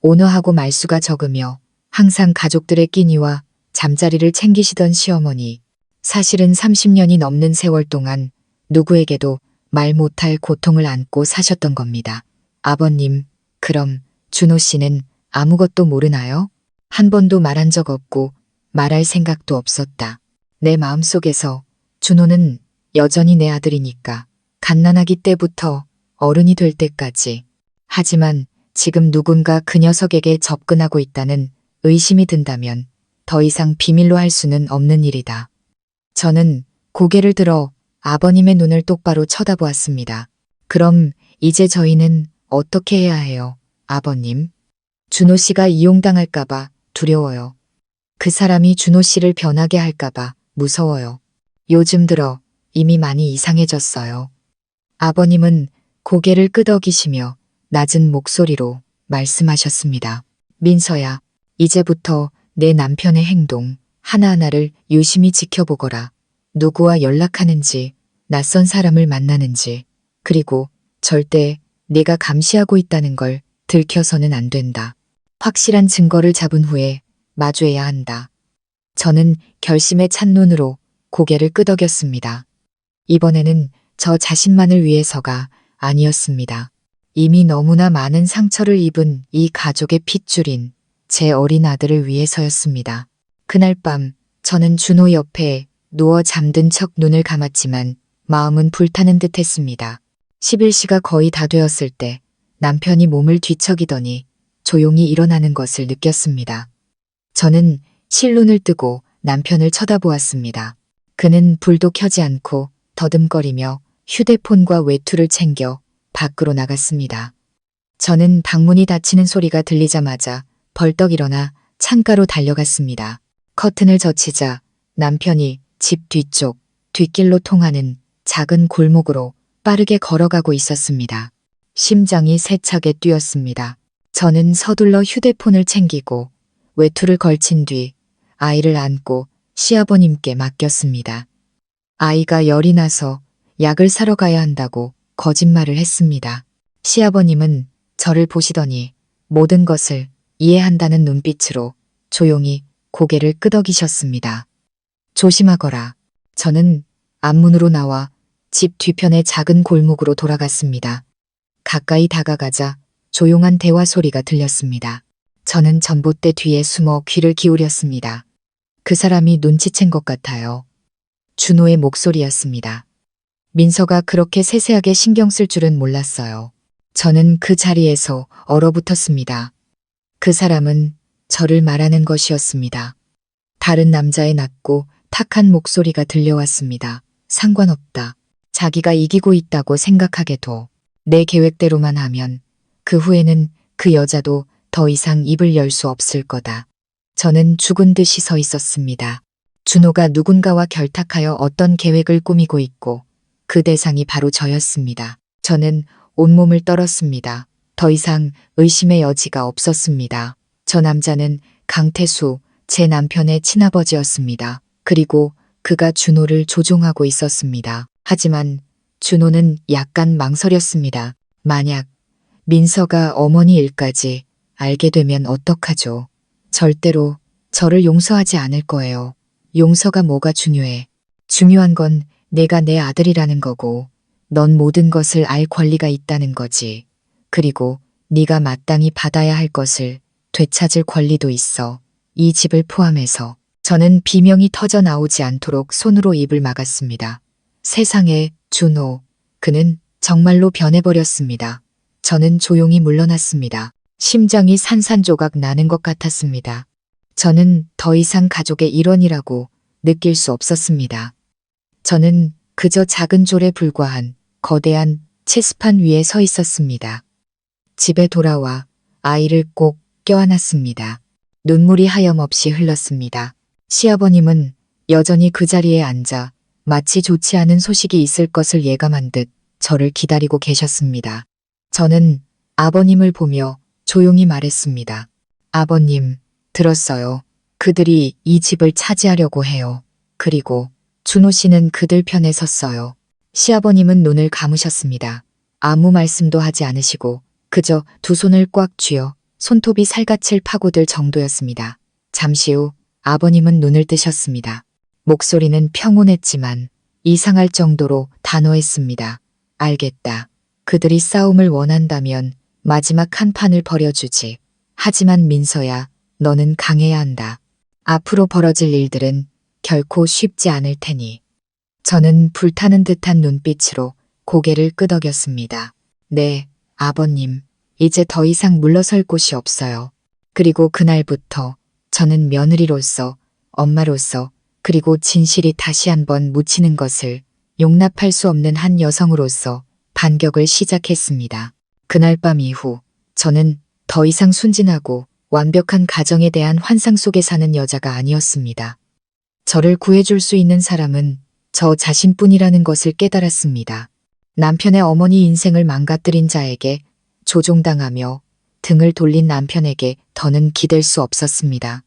온화하고 말수가 적으며 항상 가족들의 끼니와 잠자리를 챙기시던 시어머니. 사실은 30년이 넘는 세월 동안 누구에게도 말 못할 고통을 안고 사셨던 겁니다. 아버님, 그럼 준호 씨는 아무것도 모르나요? 한 번도 말한 적 없고 말할 생각도 없었다. 내 마음속에서 준호는 여전히 내 아들이니까 갓난아기 때부터 어른이 될 때까지. 하지만 지금 누군가 그 녀석에게 접근하고 있다는 의심이 든다면 더 이상 비밀로 할 수는 없는 일이다. 저는 고개를 들어 아버님의 눈을 똑바로 쳐다보았습니다. 그럼 이제 저희는 어떻게 해야 해요, 아버님? 준호 씨가 이용당할까봐 두려워요. 그 사람이 준호 씨를 변하게 할까봐 무서워요. 요즘 들어 이미 많이 이상해졌어요. 아버님은 고개를 끄덕이시며 낮은 목소리로 말씀하셨습니다. 민서야, 이제부터 내 남편의 행동 하나하나를 유심히 지켜보거라. 누구와 연락하는지, 낯선 사람을 만나는지, 그리고 절대 내가 감시하고 있다는 걸 들켜서는 안 된다. 확실한 증거를 잡은 후에 마주해야 한다. 저는 결심에 찬 눈으로 고개를 끄덕였습니다. 이번에는 저 자신만을 위해서가 아니었습니다. 이미 너무나 많은 상처를 입은 이 가족의 핏줄인 제 어린 아들을 위해서였습니다. 그날 밤 저는 준호 옆에 누워 잠든 척 눈을 감았지만 마음은 불타는 듯 했습니다. 11시가 거의 다 되었을 때 남편이 몸을 뒤척이더니 조용히 일어나는 것을 느꼈습니다. 저는 실눈을 뜨고 남편을 쳐다보았습니다. 그는 불도 켜지 않고 더듬거리며 휴대폰과 외투를 챙겨 밖으로 나갔습니다. 저는 방문이 닫히는 소리가 들리자마자 벌떡 일어나 창가로 달려갔습니다. 커튼을 젖히자 남편이 집 뒤쪽 뒷길로 통하는 작은 골목으로 빠르게 걸어가고 있었습니다. 심장이 세차게 뛰었습니다. 저는 서둘러 휴대폰을 챙기고 외투를 걸친 뒤 아이를 안고 시아버님께 맡겼습니다. 아이가 열이 나서 약을 사러 가야 한다고 거짓말을 했습니다. 시아버님은 저를 보시더니 모든 것을 이해한다는 눈빛으로 조용히 고개를 끄덕이셨습니다. 조심하거라. 저는 앞문으로 나와 집 뒤편의 작은 골목으로 돌아갔습니다. 가까이 다가가자 조용한 대화 소리가 들렸습니다. 저는 전봇대 뒤에 숨어 귀를 기울였습니다. 그 사람이 눈치챈 것 같아요. 준호의 목소리였습니다. 민서가 그렇게 세세하게 신경 쓸 줄은 몰랐어요. 저는 그 자리에서 얼어붙었습니다. 그 사람은 저를 말하는 것이었습니다. 다른 남자의 낮고 탁한 목소리가 들려왔습니다. 상관없다. 자기가 이기고 있다고 생각하게 둬. 내 계획대로만 하면 그 후에는 그 여자도 더 이상 입을 열 수 없을 거다. 저는 죽은 듯이 서 있었습니다. 준호가 누군가와 결탁하여 어떤 계획을 꾸미고 있고 그 대상이 바로 저였습니다. 저는 온몸을 떨었습니다. 더 이상 의심의 여지가 없었습니다. 저 남자는 강태수, 제 남편의 친아버지였습니다. 그리고 그가 준호를 조종하고 있었습니다. 하지만 준호는 약간 망설였습니다. 만약 민서가 어머니 일까지 알게 되면 어떡하죠? 절대로 저를 용서하지 않을 거예요. 용서가 뭐가 중요해. 중요한 건 내가 내 아들이라는 거고 넌 모든 것을 알 권리가 있다는 거지. 그리고 네가 마땅히 받아야 할 것을 되찾을 권리도 있어. 이 집을 포함해서. 저는 비명이 터져 나오지 않도록 손으로 입을 막았습니다. 세상에, 준호. 그는 정말로 변해버렸습니다. 저는 조용히 물러났습니다. 심장이 산산조각 나는 것 같았습니다. 저는 더 이상 가족의 일원이라고 느낄 수 없었습니다. 저는 그저 작은 졸에 불과한 거대한 체스판 위에 서 있었습니다. 집에 돌아와 아이를 꼭 껴안았습니다. 눈물이 하염없이 흘렀습니다. 시아버님은 여전히 그 자리에 앉아 마치 좋지 않은 소식이 있을 것을 예감한 듯 저를 기다리고 계셨습니다. 저는 아버님을 보며 조용히 말했습니다. 아버님, 들었어요. 그들이 이 집을 차지하려고 해요. 그리고 준호 씨는 그들 편에 섰어요. 시아버님은 눈을 감으셨습니다. 아무 말씀도 하지 않으시고 그저 두 손을 꽉 쥐어 손톱이 살갗을 파고들 정도였습니다. 잠시 후 아버님은 눈을 뜨셨습니다. 목소리는 평온했지만 이상할 정도로 단호했습니다. 알겠다. 그들이 싸움을 원한다면 마지막 한 판을 벌여주지. 하지만 민서야, 너는 강해야 한다. 앞으로 벌어질 일들은 결코 쉽지 않을 테니. 저는 불타는 듯한 눈빛으로 고개를 끄덕였습니다. 네, 아버님. 이제 더 이상 물러설 곳이 없어요. 그리고 그날부터 저는 며느리로서, 엄마로서, 그리고 진실이 다시 한번 묻히는 것을 용납할 수 없는 한 여성으로서 반격을 시작했습니다. 그날 밤 이후 저는 더 이상 순진하고 완벽한 가정에 대한 환상 속에 사는 여자가 아니었습니다. 저를 구해줄 수 있는 사람은 저 자신뿐이라는 것을 깨달았습니다. 남편의 어머니 인생을 망가뜨린 자에게 조종당하며 등을 돌린 남편에게 더는 기댈 수 없었습니다.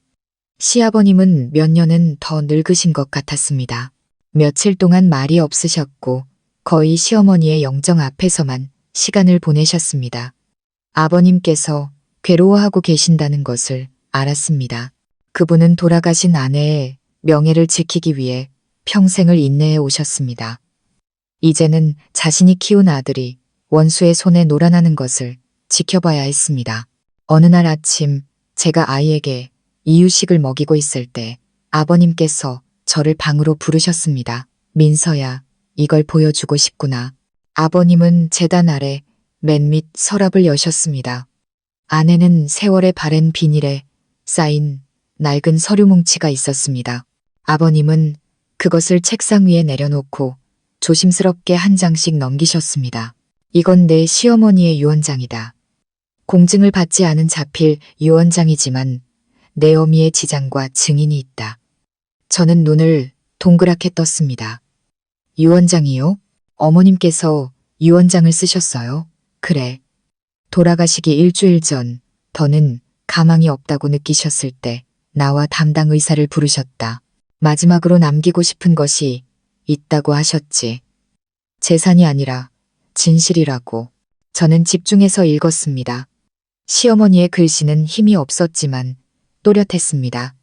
시아버님은 몇 년은 더 늙으신 것 같았습니다. 며칠 동안 말이 없으셨고 거의 시어머니의 영정 앞에서만 시간을 보내셨습니다. 아버님께서 괴로워하고 계신다는 것을 알았습니다. 그분은 돌아가신 아내의 명예를 지키기 위해 평생을 인내해 오셨습니다. 이제는 자신이 키운 아들이 원수의 손에 놀아나는 것을 지켜봐야 했습니다. 어느 날 아침 제가 아이에게 이유식을 먹이고 있을 때 아버님께서 저를 방으로 부르셨습니다. 민서야, 이걸 보여주고 싶구나. 아버님은 제단 아래 맨 밑 서랍을 여셨습니다. 안에는 세월의 바랜 비닐에 쌓인 낡은 서류 뭉치가 있었습니다. 아버님은 그것을 책상 위에 내려놓고 조심스럽게 한 장씩 넘기셨습니다. 이건 내 시어머니의 유언장이다. 공증을 받지 않은 자필 유언장이지만 내 어미의 지장과 증인이 있다. 저는 눈을 동그랗게 떴습니다. 유언장이요? 어머님께서 유언장을 쓰셨어요? 그래. 돌아가시기 일주일 전 더는 가망이 없다고 느끼셨을 때 나와 담당 의사를 부르셨다. 마지막으로 남기고 싶은 것이 있다고 하셨지. 재산이 아니라 진실이라고. 저는 집중해서 읽었습니다. 시어머니의 글씨는 힘이 없었지만 또렷했습니다.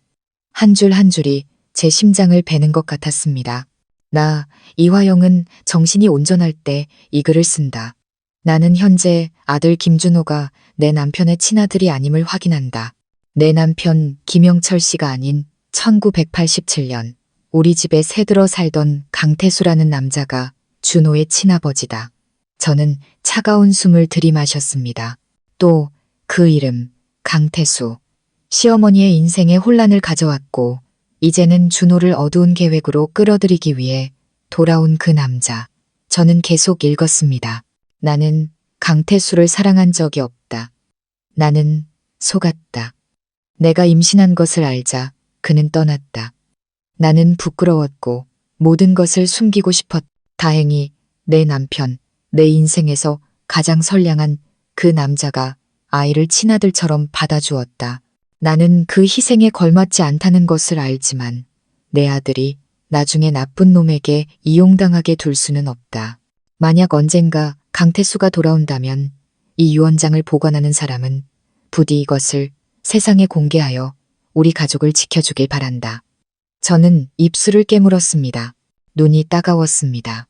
한 줄 한 줄이 제 심장을 베는 것 같았습니다. 나, 이화영은 정신이 온전할 때 이 글을 쓴다. 나는 현재 아들 김준호가 내 남편의 친아들이 아님을 확인한다. 내 남편 김영철 씨가 아닌 1987년 우리 집에 새들어 살던 강태수라는 남자가 준호의 친아버지다. 저는 차가운 숨을 들이마셨습니다. 또 그 이름, 강태수. 시어머니의 인생에 혼란을 가져왔고 이제는 준호를 어두운 계획으로 끌어들이기 위해 돌아온 그 남자. 저는 계속 읽었습니다. 나는 강태수를 사랑한 적이 없다. 나는 속았다. 내가 임신한 것을 알자 그는 떠났다. 나는 부끄러웠고 모든 것을 숨기고 싶었다. 다행히 내 남편, 내 인생에서 가장 선량한 그 남자가 아이를 친아들처럼 받아주었다. 나는 그 희생에 걸맞지 않다는 것을 알지만 내 아들이 나중에 나쁜 놈에게 이용당하게 둘 수는 없다. 만약 언젠가 강태수가 돌아온다면 이 유언장을 보관하는 사람은 부디 이것을 세상에 공개하여 우리 가족을 지켜주길 바란다. 저는 입술을 깨물었습니다. 눈이 따가웠습니다.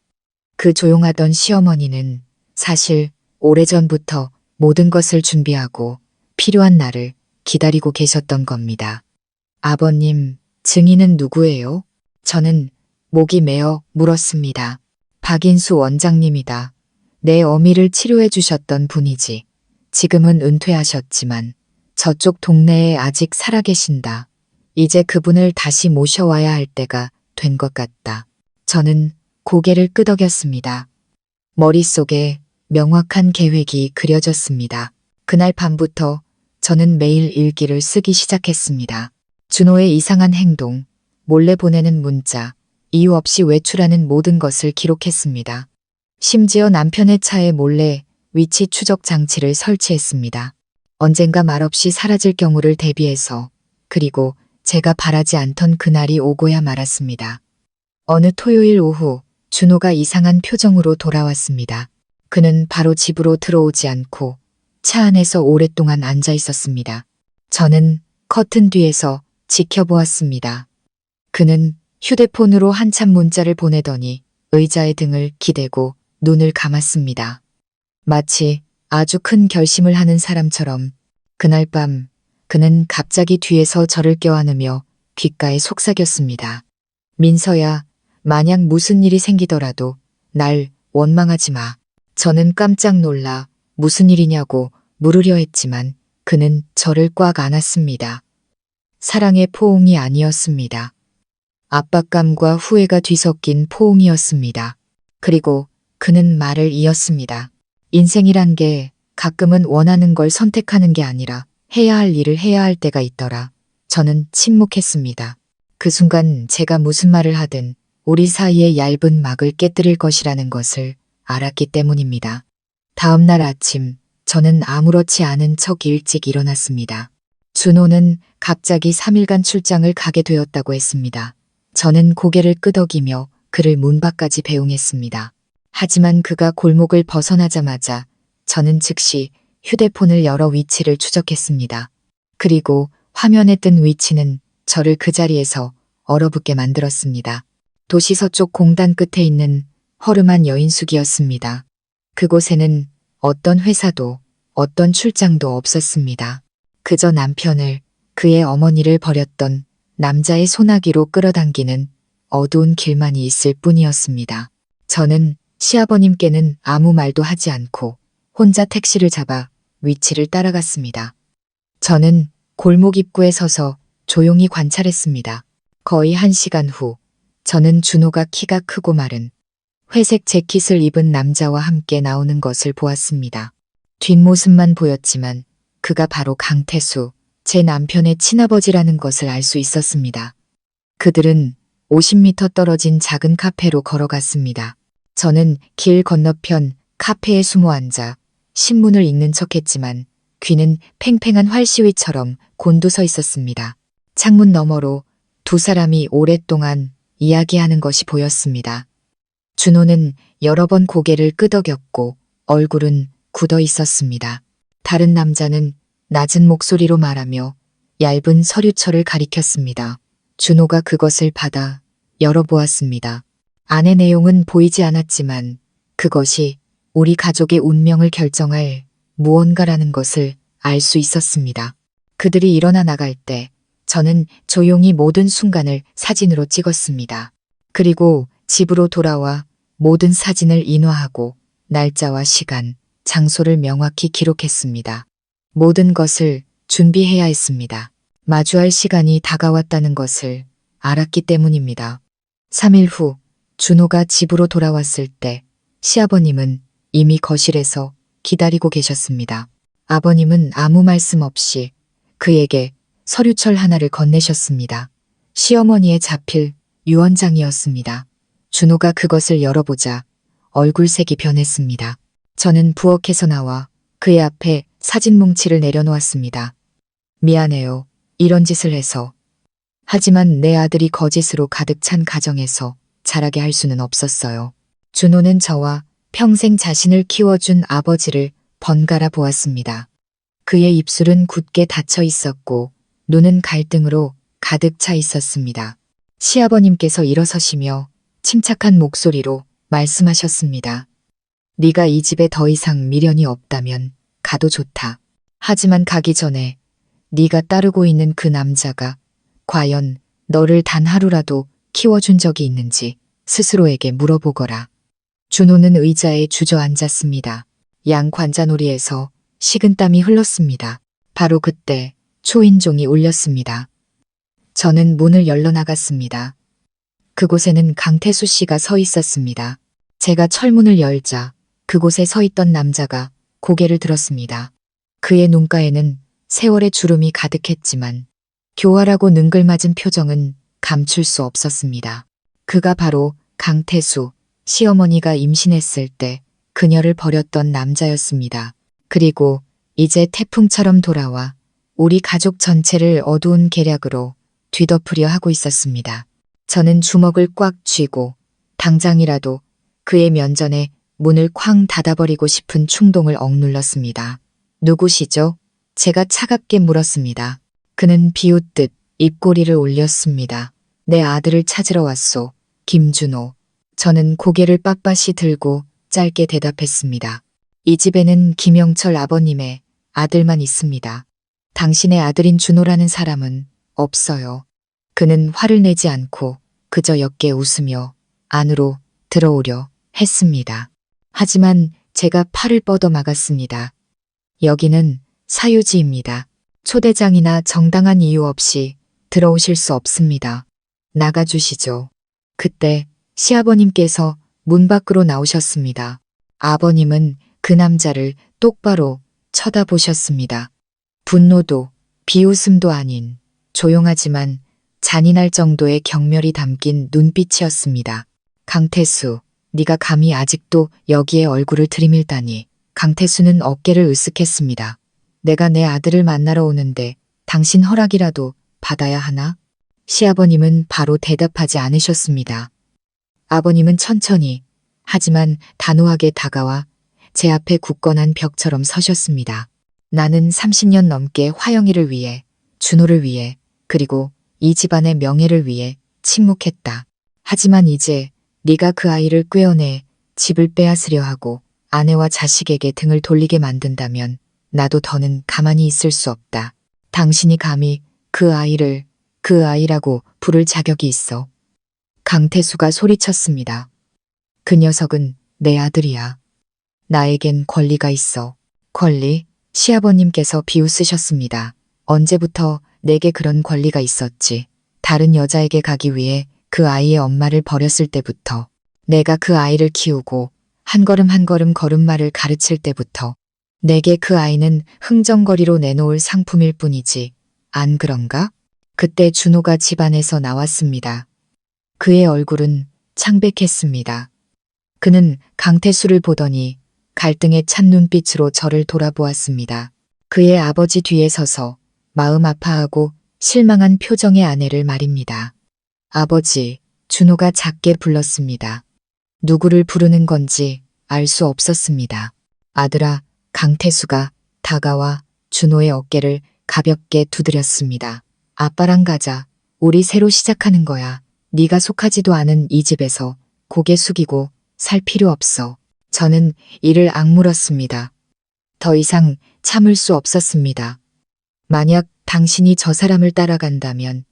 그 조용하던 시어머니는 사실 오래전부터 모든 것을 준비하고 필요한 날을 기다리고 계셨던 겁니다. 아버님, 증인은 누구예요? 저는 목이 메어 물었습니다. 박인수 원장님이다. 내 어미를 치료해 주셨던 분이지. 지금은 은퇴하셨지만 저쪽 동네에 아직 살아계신다. 이제 그분을 다시 모셔와야 할 때가 된 것 같다. 저는 고개를 끄덕였습니다. 머릿속에 명확한 계획이 그려졌습니다. 그날 밤부터 저는 매일 일기를 쓰기 시작했습니다. 준호의 이상한 행동, 몰래 보내는 문자, 이유 없이 외출하는 모든 것을 기록했습니다. 심지어 남편의 차에 몰래 위치 추적 장치를 설치했습니다. 언젠가 말없이 사라질 경우를 대비해서, 그리고 제가 바라지 않던 그날이 오고야 말았습니다. 어느 토요일 오후 준호가 이상한 표정으로 돌아왔습니다. 그는 바로 집으로 들어오지 않고 차 안에서 오랫동안 앉아 있었습니다. 저는 커튼 뒤에서 지켜보았습니다. 그는 휴대폰으로 한참 문자를 보내더니 의자에 등을 기대고 눈을 감았습니다. 마치 아주 큰 결심을 하는 사람처럼 그날 밤 그는 갑자기 뒤에서 저를 껴안으며 귓가에 속삭였습니다. 민서야, 만약 무슨 일이 생기더라도 날 원망하지 마. 저는 깜짝 놀라 무슨 일이냐고 물으려 했지만 그는 저를 꽉 안았습니다. 사랑의 포옹이 아니었습니다. 압박감과 후회가 뒤섞인 포옹이었습니다. 그리고 그는 말을 이었습니다. 인생이란 게 가끔은 원하는 걸 선택하는 게 아니라 해야 할 일을 해야 할 때가 있더라. 저는 침묵했습니다. 그 순간 제가 무슨 말을 하든 우리 사이의 얇은 막을 깨뜨릴 것이라는 것을 알았기 때문입니다. 다음 날 아침 저는 아무렇지 않은 척 일찍 일어났습니다. 준호는 갑자기 3일간 출장을 가게 되었다고 했습니다. 저는 고개를 끄덕이며 그를 문 밖까지 배웅했습니다. 하지만 그가 골목을 벗어나자마자 저는 즉시 휴대폰을 열어 위치를 추적했습니다. 그리고 화면에 뜬 위치는 저를 그 자리에서 얼어붙게 만들었습니다. 도시 서쪽 공단 끝에 있는 허름한 여인숙이었습니다. 그곳에는 어떤 회사도 어떤 출장도 없었습니다. 그저 남편을, 그의 어머니를 버렸던 남자의 소나기로 끌어당기는 어두운 길만이 있을 뿐이었습니다. 저는 시아버님께는 아무 말도 하지 않고 혼자 택시를 잡아 위치를 따라갔습니다. 저는 골목 입구에 서서 조용히 관찰했습니다. 거의 1시간 후 저는 준호가 키가 크고 마른 회색 재킷을 입은 남자와 함께 나오는 것을 보았습니다. 뒷모습만 보였지만 그가 바로 강태수, 제 남편의 친아버지라는 것을 알 수 있었습니다. 그들은 50m 떨어진 작은 카페로 걸어갔습니다. 저는 길 건너편 카페에 숨어 앉아 신문을 읽는 척했지만 귀는 팽팽한 활시위처럼 곤두서 있었습니다. 창문 너머로 두 사람이 오랫동안 이야기하는 것이 보였습니다. 준호는 여러 번 고개를 끄덕였고 얼굴은 굳어 있었습니다. 다른 남자는 낮은 목소리로 말하며 얇은 서류철을 가리켰습니다. 준호가 그것을 받아 열어보았습니다. 안의 내용은 보이지 않았지만 그것이 우리 가족의 운명을 결정할 무언가라는 것을 알 수 있었습니다. 그들이 일어나 나갈 때 저는 조용히 모든 순간을 사진으로 찍었습니다. 그리고 집으로 돌아와 모든 사진을 인화하고 날짜와 시간, 장소를 명확히 기록했습니다. 모든 것을 준비해야 했습니다. 마주할 시간이 다가왔다는 것을 알았기 때문입니다. 3일 후 준호가 집으로 돌아왔을 때 시아버님은 이미 거실에서 기다리고 계셨습니다. 아버님은 아무 말씀 없이 그에게 서류철 하나를 건네셨습니다. 시어머니의 자필 유언장이었습니다. 준호가 그것을 열어보자 얼굴색이 변했습니다. 저는 부엌에서 나와 그의 앞에 사진 뭉치를 내려놓았습니다. 미안해요. 이런 짓을 해서. 하지만 내 아들이 거짓으로 가득 찬 가정에서 자라게 할 수는 없었어요. 준호는 저와 평생 자신을 키워준 아버지를 번갈아 보았습니다. 그의 입술은 굳게 닫혀 있었고 눈은 갈등으로 가득 차 있었습니다. 시아버님께서 일어서시며 침착한 목소리로 말씀하셨습니다. 네가 이 집에 더 이상 미련이 없다면 가도 좋다. 하지만 가기 전에 네가 따르고 있는 그 남자가 과연 너를 단 하루라도 키워준 적이 있는지 스스로에게 물어보거라. 준호는 의자에 주저앉았습니다. 양 관자놀이에서 식은땀이 흘렀습니다. 바로 그때 초인종이 울렸습니다. 저는 문을 열러 나갔습니다. 그곳에는 강태수 씨가 서 있었습니다. 제가 철문을 열자 그곳에 서 있던 남자가 고개를 들었습니다. 그의 눈가에는 세월의 주름이 가득했지만 교활하고 능글맞은 표정은 감출 수 없었습니다. 그가 바로 강태수, 시어머니가 임신했을 때 그녀를 버렸던 남자였습니다. 그리고 이제 태풍처럼 돌아와 우리 가족 전체를 어두운 계략으로 뒤덮으려 하고 있었습니다. 저는 주먹을 꽉 쥐고 당장이라도 그의 면전에 문을 쾅 닫아버리고 싶은 충동을 억눌렀습니다. 누구시죠? 제가 차갑게 물었습니다. 그는 비웃듯 입꼬리를 올렸습니다. 내 아들을 찾으러 왔소. 김준호. 저는 고개를 빳빳이 들고 짧게 대답했습니다. 이 집에는 김영철 아버님의 아들만 있습니다. 당신의 아들인 준호라는 사람은 없어요. 그는 화를 내지 않고 그저 옅게 웃으며 안으로 들어오려 했습니다. 하지만 제가 팔을 뻗어 막았습니다. 여기는 사유지입니다. 초대장이나 정당한 이유 없이 들어오실 수 없습니다. 나가주시죠. 그때 시아버님께서 문 밖으로 나오셨습니다. 아버님은 그 남자를 똑바로 쳐다보셨습니다. 분노도 비웃음도 아닌 조용하지만 잔인할 정도의 경멸이 담긴 눈빛이었습니다. 강태수, 네가 감히 아직도 여기에 얼굴을 들이밀다니. 강태수는 어깨를 으쓱했습니다. 내가 내 아들을 만나러 오는데 당신 허락이라도 받아야 하나? 시아버님은 바로 대답하지 않으셨습니다. 아버님은 천천히 하지만 단호하게 다가와 제 앞에 굳건한 벽처럼 서셨습니다. 나는 30년 넘게 화영이를 위해, 준호를 위해, 그리고 이 집안의 명예를 위해 침묵했다. 하지만 이제 네가 그 아이를 꿰어내 집을 빼앗으려 하고 아내와 자식에게 등을 돌리게 만든다면 나도 더는 가만히 있을 수 없다. 당신이 감히 그 아이를 그 아이라고 부를 자격이 있어. 강태수가 소리쳤습니다. 그 녀석은 내 아들이야. 나에겐 권리가 있어. 권리? 시아버님께서 비웃으셨습니다. 언제부터 내게 그런 권리가 있었지? 다른 여자에게 가기 위해 그 아이의 엄마를 버렸을 때부터, 내가 그 아이를 키우고 한 걸음 한 걸음 걸음마를 가르칠 때부터 내게 그 아이는 흥정거리로 내놓을 상품일 뿐이지. 안 그런가? 그때 준호가 집 안에서 나왔습니다. 그의 얼굴은 창백했습니다. 그는 강태수를 보더니 갈등에 찬 눈빛으로 저를 돌아보았습니다. 그의 아버지 뒤에 서서 마음 아파하고 실망한 표정의 아내를 말입니다. 아버지, 준호가 작게 불렀습니다. 누구를 부르는 건지 알 수 없었습니다. 아들아, 강태수가 다가와 준호의 어깨를 가볍게 두드렸습니다. 아빠랑 가자. 우리 새로 시작하는 거야. 네가 속하지도 않은 이 집에서 고개 숙이고 살 필요 없어. 저는 이를 악물었습니다. 더 이상 참을 수 없었습니다. 만약 당신이 저 사람을 따라간다면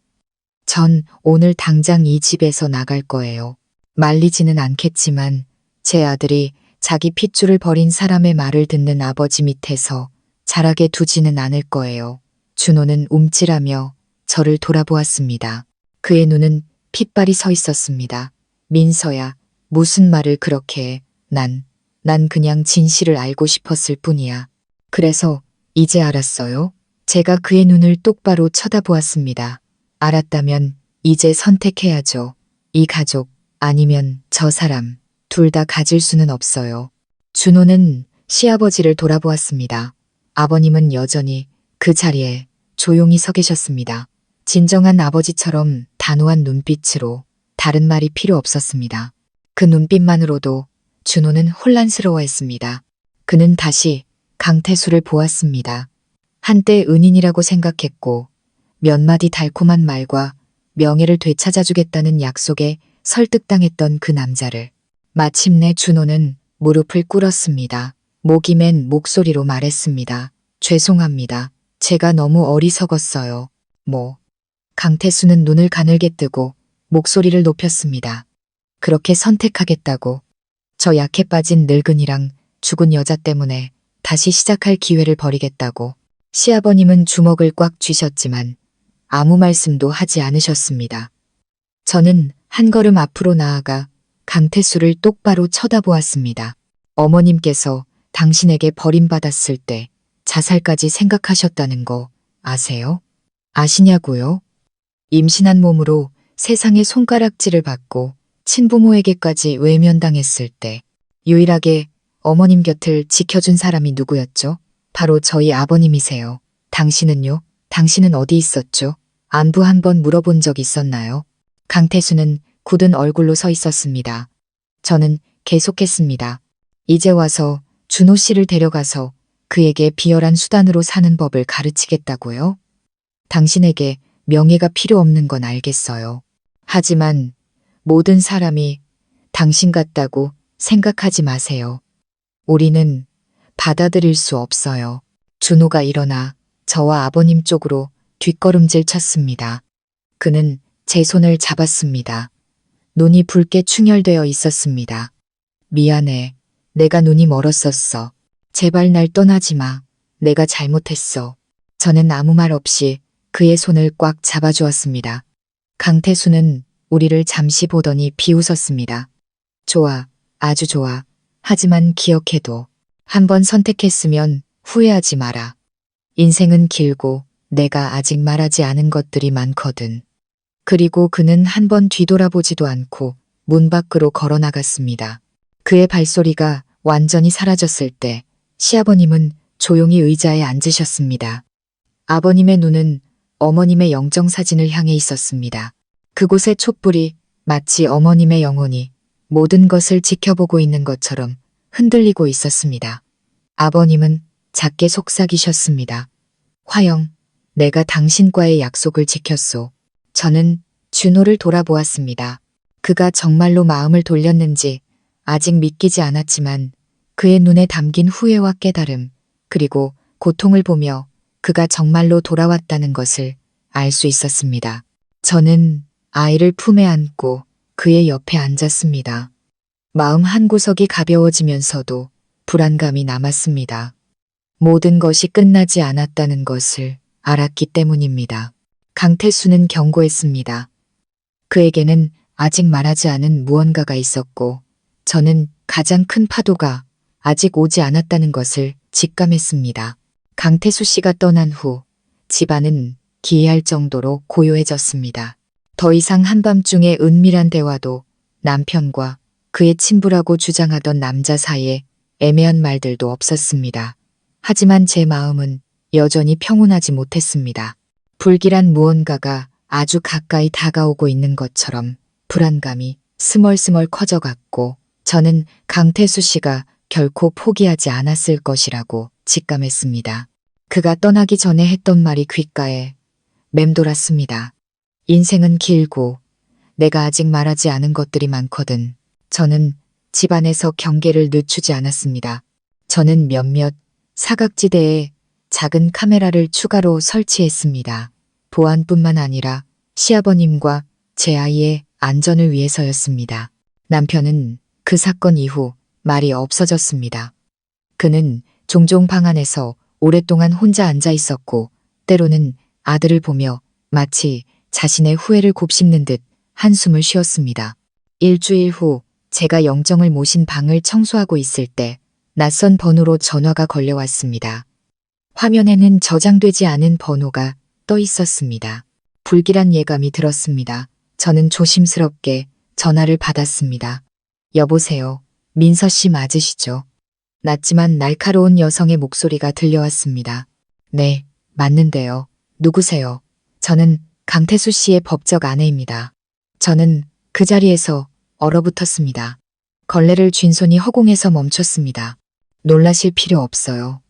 전 오늘 당장 이 집에서 나갈 거예요. 말리지는 않겠지만 제 아들이 자기 핏줄을 버린 사람의 말을 듣는 아버지 밑에서 자라게 두지는 않을 거예요. 준호는 움찔하며 저를 돌아보았습니다. 그의 눈은 핏발이 서 있었습니다. 민서야, 무슨 말을 그렇게 해. 난 그냥 진실을 알고 싶었을 뿐이야. 그래서 이제 알았어요? 제가 그의 눈을 똑바로 쳐다보았습니다. 알았다면 이제 선택해야죠. 이 가족 아니면 저 사람 둘 다 가질 수는 없어요. 준호는 시아버지를 돌아보았습니다. 아버님은 여전히 그 자리에 조용히 서 계셨습니다. 진정한 아버지처럼 단호한 눈빛으로 다른 말이 필요 없었습니다. 그 눈빛만으로도 준호는 혼란스러워했습니다. 그는 다시 강태수를 보았습니다. 한때 은인이라고 생각했고 몇 마디 달콤한 말과 명예를 되찾아주겠다는 약속에 설득당했던 그 남자를. 마침내 준호는 무릎을 꿇었습니다. 목이 맨 목소리로 말했습니다. 죄송합니다. 제가 너무 어리석었어요. 강태수는 눈을 가늘게 뜨고 목소리를 높였습니다. 그렇게 선택하겠다고. 저 약해 빠진 늙은이랑 죽은 여자 때문에 다시 시작할 기회를 버리겠다고. 시아버님은 주먹을 꽉 쥐셨지만 아무 말씀도 하지 않으셨습니다. 저는 한 걸음 앞으로 나아가 강태수를 똑바로 쳐다보았습니다. 어머님께서 당신에게 버림받았을 때 자살까지 생각하셨다는 거 아세요? 아시냐고요? 임신한 몸으로 세상의 손가락질을 받고 친부모에게까지 외면당했을 때 유일하게 어머님 곁을 지켜준 사람이 누구였죠? 바로 저희 아버님이세요. 당신은요? 당신은 어디 있었죠? 안부 한번 물어본 적 있었나요? 강태수는 굳은 얼굴로 서 있었습니다. 저는 계속했습니다. 이제 와서 준호 씨를 데려가서 그에게 비열한 수단으로 사는 법을 가르치겠다고요? 당신에게 명예가 필요 없는 건 알겠어요. 하지만 모든 사람이 당신 같다고 생각하지 마세요. 우리는 받아들일 수 없어요. 준호가 일어나 저와 아버님 쪽으로 뒷걸음질 쳤습니다. 그는 제 손을 잡았습니다. 눈이 붉게 충혈되어 있었습니다. 미안해. 내가 눈이 멀었었어. 제발 날 떠나지 마. 내가 잘못했어. 저는 아무 말 없이 그의 손을 꽉 잡아주었습니다. 강태수는 우리를 잠시 보더니 비웃었습니다. 좋아. 아주 좋아. 하지만 기억해둬. 한번 선택했으면 후회하지 마라. 인생은 길고 내가 아직 말하지 않은 것들이 많거든. 그리고 그는 한번 뒤돌아보지도 않고 문 밖으로 걸어 나갔습니다. 그의 발소리가 완전히 사라졌을 때 시아버님은 조용히 의자에 앉으셨습니다. 아버님의 눈은 어머님의 영정사진을 향해 있었습니다. 그곳의 촛불이 마치 어머님의 영혼이 모든 것을 지켜보고 있는 것처럼 흔들리고 있었습니다. 아버님은 작게 속삭이셨습니다. 화영, 내가 당신과의 약속을 지켰소. 저는 준호를 돌아보았습니다. 그가 정말로 마음을 돌렸는지 아직 믿기지 않았지만 그의 눈에 담긴 후회와 깨달음, 그리고 고통을 보며 그가 정말로 돌아왔다는 것을 알 수 있었습니다. 저는 아이를 품에 안고 그의 옆에 앉았습니다. 마음 한구석이 가벼워지면서도 불안감이 남았습니다. 모든 것이 끝나지 않았다는 것을 알았기 때문입니다. 강태수는 경고했습니다. 그에게는 아직 말하지 않은 무언가가 있었고 저는 가장 큰 파도가 아직 오지 않았다는 것을 직감했습니다. 강태수 씨가 떠난 후 집안은 기이할 정도로 고요해졌습니다. 더 이상 한밤중의 은밀한 대화도 남편과 그의 친부라고 주장하던 남자 사이에 애매한 말들도 없었습니다. 하지만 제 마음은 여전히 평온하지 못했습니다. 불길한 무언가가 아주 가까이 다가오고 있는 것처럼 불안감이 스멀스멀 커져갔고 저는 강태수 씨가 결코 포기하지 않았을 것이라고 직감했습니다. 그가 떠나기 전에 했던 말이 귓가에 맴돌았습니다. 인생은 길고 내가 아직 말하지 않은 것들이 많거든. 저는 집안에서 경계를 늦추지 않았습니다. 저는 몇몇 사각지대에 작은 카메라를 추가로 설치했습니다. 보안뿐만 아니라 시아버님과 제 아이의 안전을 위해서였습니다. 남편은 그 사건 이후 말이 없어졌습니다. 그는 종종 방 안에서 오랫동안 혼자 앉아 있었고 때로는 아들을 보며 마치 자신의 후회를 곱씹는 듯 한숨을 쉬었습니다. 일주일 후 제가 영정을 모신 방을 청소하고 있을 때 낯선 번호로 전화가 걸려왔습니다. 화면에는 저장되지 않은 번호가 떠 있었습니다. 불길한 예감이 들었습니다. 저는 조심스럽게 전화를 받았습니다. 여보세요. 민서 씨 맞으시죠? 낮지만 날카로운 여성의 목소리가 들려왔습니다. 네, 맞는데요. 누구세요? 저는 강태수 씨의 법적 아내입니다. 저는 그 자리에서 얼어붙었습니다. 걸레를 쥔 손이 허공에서 멈췄습니다. 놀라실 필요 없어요.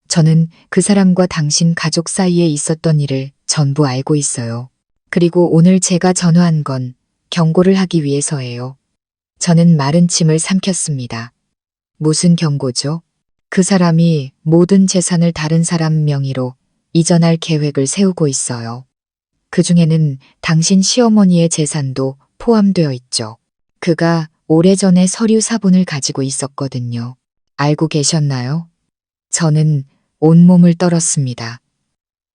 저는 그 사람과 당신 가족 사이에 있었던 일을 전부 알고 있어요. 그리고 오늘 제가 전화한 건 경고를 하기 위해서예요. 저는 마른 침을 삼켰습니다. 무슨 경고죠? 그 사람이 모든 재산을 다른 사람 명의로 이전할 계획을 세우고 있어요. 그 중에는 당신 시어머니의 재산도 포함되어 있죠. 그가 오래전에 서류 사본을 가지고 있었거든요. 알고 계셨나요? 저는 온몸을 떨었습니다.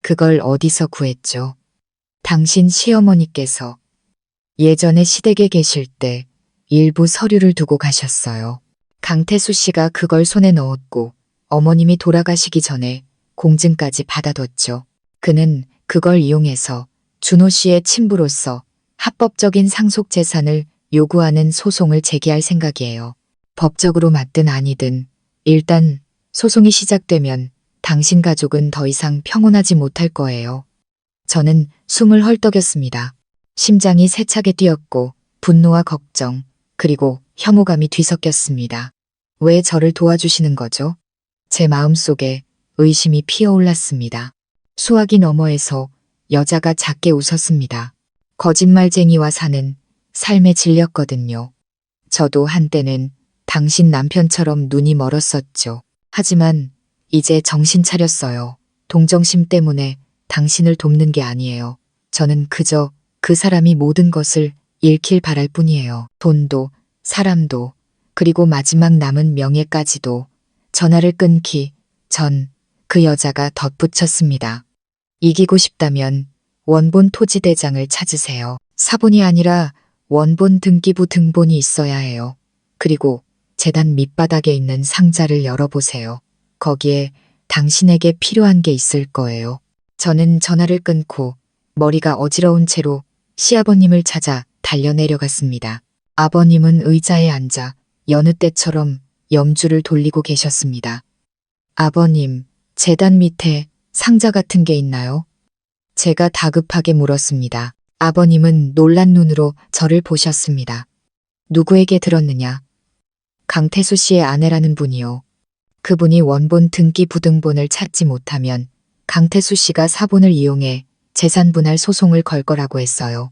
그걸 어디서 구했죠? 당신 시어머니께서 예전에 시댁에 계실 때 일부 서류를 두고 가셨어요. 강태수 씨가 그걸 손에 넣었고 어머님이 돌아가시기 전에 공증까지 받아뒀죠. 그는 그걸 이용해서 준호 씨의 친부로서 합법적인 상속 재산을 요구하는 소송을 제기할 생각이에요. 법적으로 맞든 아니든 일단 소송이 시작되면 당신 가족은 더 이상 평온하지 못할 거예요. 저는 숨을 헐떡였습니다. 심장이 세차게 뛰었고 분노와 걱정 그리고 혐오감이 뒤섞였습니다. 왜 저를 도와주시는 거죠? 제 마음속에 의심이 피어올랐습니다. 수화기 너머에서 여자가 작게 웃었습니다. 거짓말쟁이와 사는 삶에 질렸거든요. 저도 한때는 당신 남편처럼 눈이 멀었었죠. 하지만 이제 정신 차렸어요. 동정심 때문에 당신을 돕는 게 아니에요. 저는 그저 그 사람이 모든 것을 잃길 바랄 뿐이에요. 돈도, 사람도, 그리고 마지막 남은 명예까지도. 전화를 끊기 전 그 여자가 덧붙였습니다. 이기고 싶다면 원본 토지 대장을 찾으세요. 사본이 아니라 원본 등기부 등본이 있어야 해요. 그리고 재단 밑바닥에 있는 상자를 열어보세요. 거기에 당신에게 필요한 게 있을 거예요. 저는 전화를 끊고 머리가 어지러운 채로 시아버님을 찾아 달려내려갔습니다. 아버님은 의자에 앉아 여느 때처럼 염주를 돌리고 계셨습니다. 아버님, 재단 밑에 상자 같은 게 있나요? 제가 다급하게 물었습니다. 아버님은 놀란 눈으로 저를 보셨습니다. 누구에게 들었느냐? 강태수 씨의 아내라는 분이요. 그분이 원본 등기부등본을 찾지 못하면 강태수 씨가 사본을 이용해 재산 분할 소송을 걸 거라고 했어요.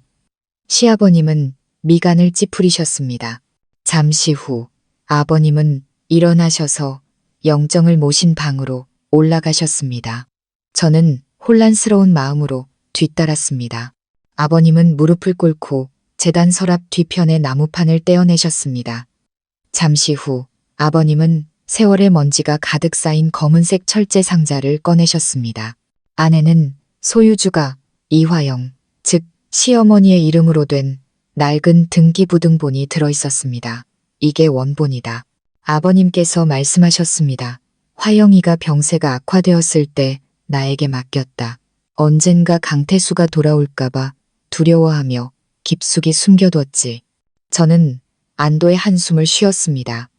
시아버님은 미간을 찌푸리셨습니다. 잠시 후 아버님은 일어나셔서 영정을 모신 방으로 올라가셨습니다. 저는 혼란스러운 마음으로 뒤따랐습니다. 아버님은 무릎을 꿇고 재단 서랍 뒤편의 나무판을 떼어내셨습니다. 잠시 후 아버님은 세월의 먼지가 가득 쌓인 검은색 철제 상자를 꺼내셨습니다. 안에는 소유주가 이화영, 즉 시어머니의 이름으로 된 낡은 등기부등본이 들어있었습니다. 이게 원본이다. 아버님께서 말씀하셨습니다. 화영이가 병세가 악화되었을 때 나에게 맡겼다. 언젠가 강태수가 돌아올까봐 두려워하며 깊숙이 숨겨뒀지. 저는 안도의 한숨을 쉬었습니다.